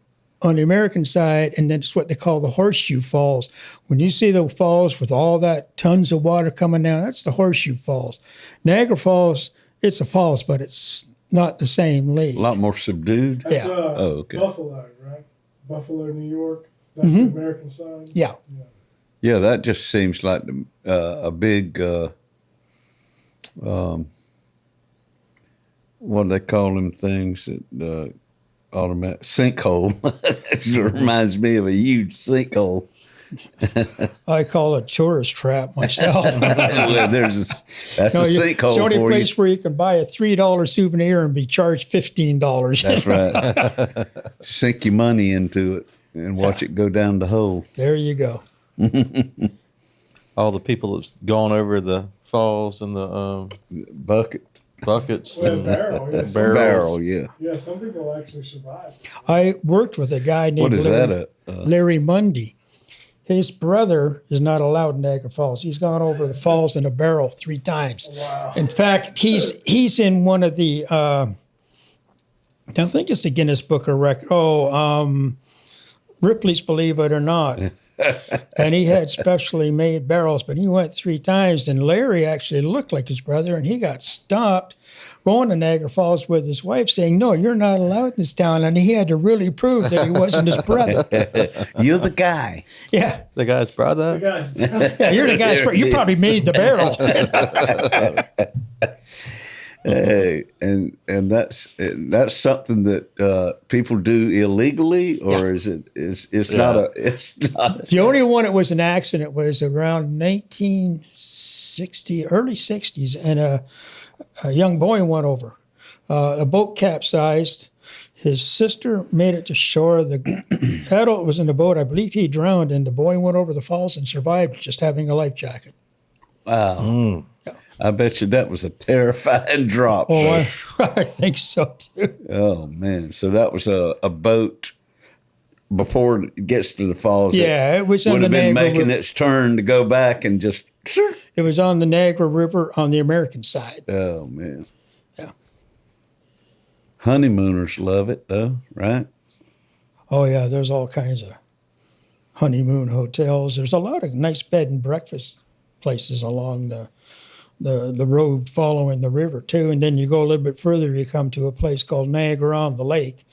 [SPEAKER 4] on the American side, and then it's what they call the Horseshoe Falls. When you see the falls with all that tons of water coming down, that's the Horseshoe Falls. Niagara Falls, it's a falls, but it's not the same lake.
[SPEAKER 1] A lot more subdued.
[SPEAKER 4] Yeah.
[SPEAKER 5] That's
[SPEAKER 1] okay.
[SPEAKER 5] Buffalo, right? Buffalo, New York. That's the American side.
[SPEAKER 4] Yeah.
[SPEAKER 1] Yeah, that just seems like a big, what do they call them things? Automatic sinkhole. It reminds me of a huge sinkhole.
[SPEAKER 4] I call it tourist trap myself.
[SPEAKER 1] Well, that's a sinkhole
[SPEAKER 4] it's the only
[SPEAKER 1] for
[SPEAKER 4] place
[SPEAKER 1] you.
[SPEAKER 4] where you can buy a $3 souvenir and be charged $15.
[SPEAKER 1] That's right. Sink your money into it and watch it go down the hole.
[SPEAKER 4] There you go.
[SPEAKER 3] All the people that's gone over the falls and the
[SPEAKER 1] Bucket.
[SPEAKER 3] buckets,
[SPEAKER 5] Well,
[SPEAKER 3] and
[SPEAKER 5] barrel, yeah.
[SPEAKER 3] barrels.
[SPEAKER 1] Barrel, yeah.
[SPEAKER 5] Yeah, some people actually survive.
[SPEAKER 4] I worked with a guy named
[SPEAKER 1] What is
[SPEAKER 4] Larry Mundy. His brother is not allowed in Niagara Falls. He's gone over the falls in a barrel 3 times.
[SPEAKER 5] Wow.
[SPEAKER 4] In fact, he's in one of the I think it's the Guinness Book of Records. Ripley's Believe It or Not. And he had specially made barrels, but he went 3 times. And Larry actually looked like his brother, and he got stopped going to Niagara Falls with his wife saying, "No, you're not allowed in this town." And he had to really prove that he wasn't his brother.
[SPEAKER 1] You're the guy.
[SPEAKER 4] Yeah.
[SPEAKER 3] The guy's brother.
[SPEAKER 5] You guys,
[SPEAKER 4] Yeah, you're the guy's brother. You probably made the barrel.
[SPEAKER 1] Hey, and that's something that people do illegally, or is it? It's not.
[SPEAKER 4] The only one that was an accident was around 1960, early 60s, and a young boy went over. A boat capsized. His sister made it to shore. The adult was in the boat. I believe he drowned, and the boy went over the falls and survived just having a life jacket.
[SPEAKER 1] Wow. I bet you that was a terrifying drop.
[SPEAKER 4] Oh, I think so too.
[SPEAKER 1] Oh man! So that was a boat before it gets to the falls.
[SPEAKER 4] Yeah, it was on
[SPEAKER 1] would
[SPEAKER 4] the
[SPEAKER 1] have been
[SPEAKER 4] Niagara
[SPEAKER 1] making
[SPEAKER 4] River.
[SPEAKER 1] its turn to go back and just.
[SPEAKER 4] It was on the Niagara River on the American side.
[SPEAKER 1] Oh man!
[SPEAKER 4] Yeah.
[SPEAKER 1] Honeymooners love it though, right?
[SPEAKER 4] Oh yeah, there's all kinds of honeymoon hotels. There's a lot of nice bed and breakfast places along the road following the river too. And then you go a little bit further, you come to a place called Niagara on the Lake,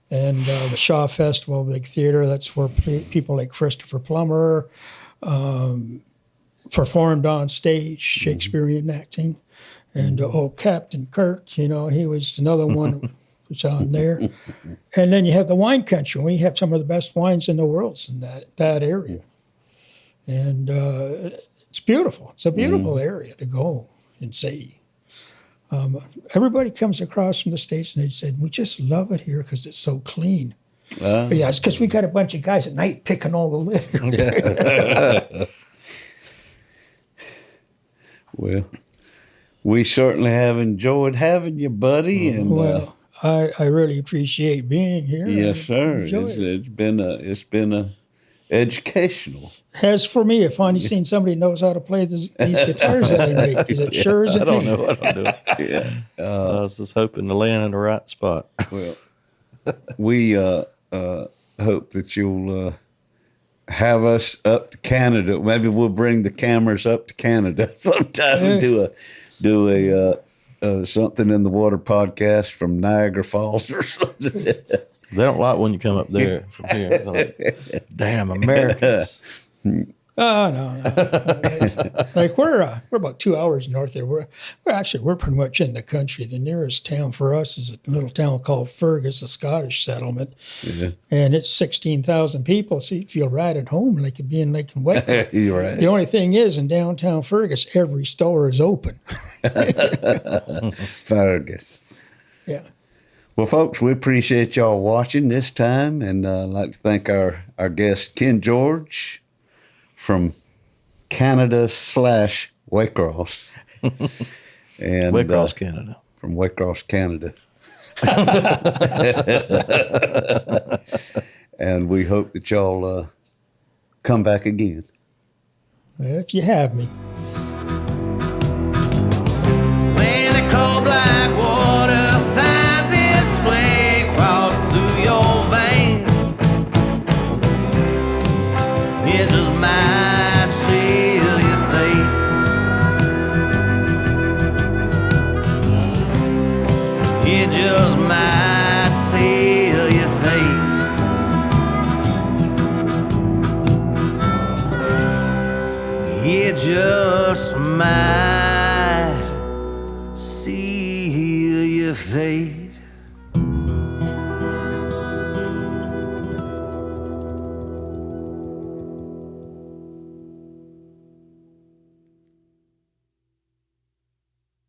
[SPEAKER 4] and the Shaw Festival Big Theater. That's where people like Christopher Plummer performed on stage, Shakespearean acting, and Captain Kirk. He was another one that was on there. And then you have the wine country. We have some of the best wines in the world in that area, and it's beautiful. It's a beautiful area to go and see. Everybody comes across from the States and they said, "We just love it here because it's so clean." But yeah, it's because we got a bunch of guys at night picking all the litter.
[SPEAKER 1] Well, we certainly have enjoyed having you, buddy. And
[SPEAKER 4] Well, I really appreciate being here.
[SPEAKER 1] yes, sir.
[SPEAKER 4] Enjoy it.
[SPEAKER 1] It's been educational.
[SPEAKER 4] As for me, if finally seen somebody knows how to play these guitars that I make, 'cause it sure isn't
[SPEAKER 3] I don't
[SPEAKER 4] me.
[SPEAKER 3] know. I don't know.
[SPEAKER 1] Yeah.
[SPEAKER 3] I was just hoping to land in the right spot.
[SPEAKER 1] Well, we hope that you'll have us up to Canada. Maybe we'll bring the cameras up to Canada sometime and do a something in the water podcast from Niagara Falls or something.
[SPEAKER 3] They don't like when you come up there from here. They're like, damn Americans.
[SPEAKER 4] No. Like we're about 2 hours north there. We're pretty much in the country. The nearest town for us is a little town called Fergus, a Scottish settlement, and it's 16,000 people. So you feel right at home, like you'd be in Lake and Waycross.
[SPEAKER 1] You're right.
[SPEAKER 4] The only thing is, in downtown Fergus, every store is open.
[SPEAKER 1] Fergus.
[SPEAKER 4] Yeah.
[SPEAKER 1] Well, folks, we appreciate y'all watching this time, and I'd like to thank our guest, Ken George, from Canada / Waycross. And
[SPEAKER 3] Waycross, Canada.
[SPEAKER 1] From Waycross, Canada. And we hope that y'all come back again.
[SPEAKER 4] If you have me.
[SPEAKER 2] When the cold black water finds its way across through your veins, it just might seal your fate. It just might seal your fate. It just might seal your fate.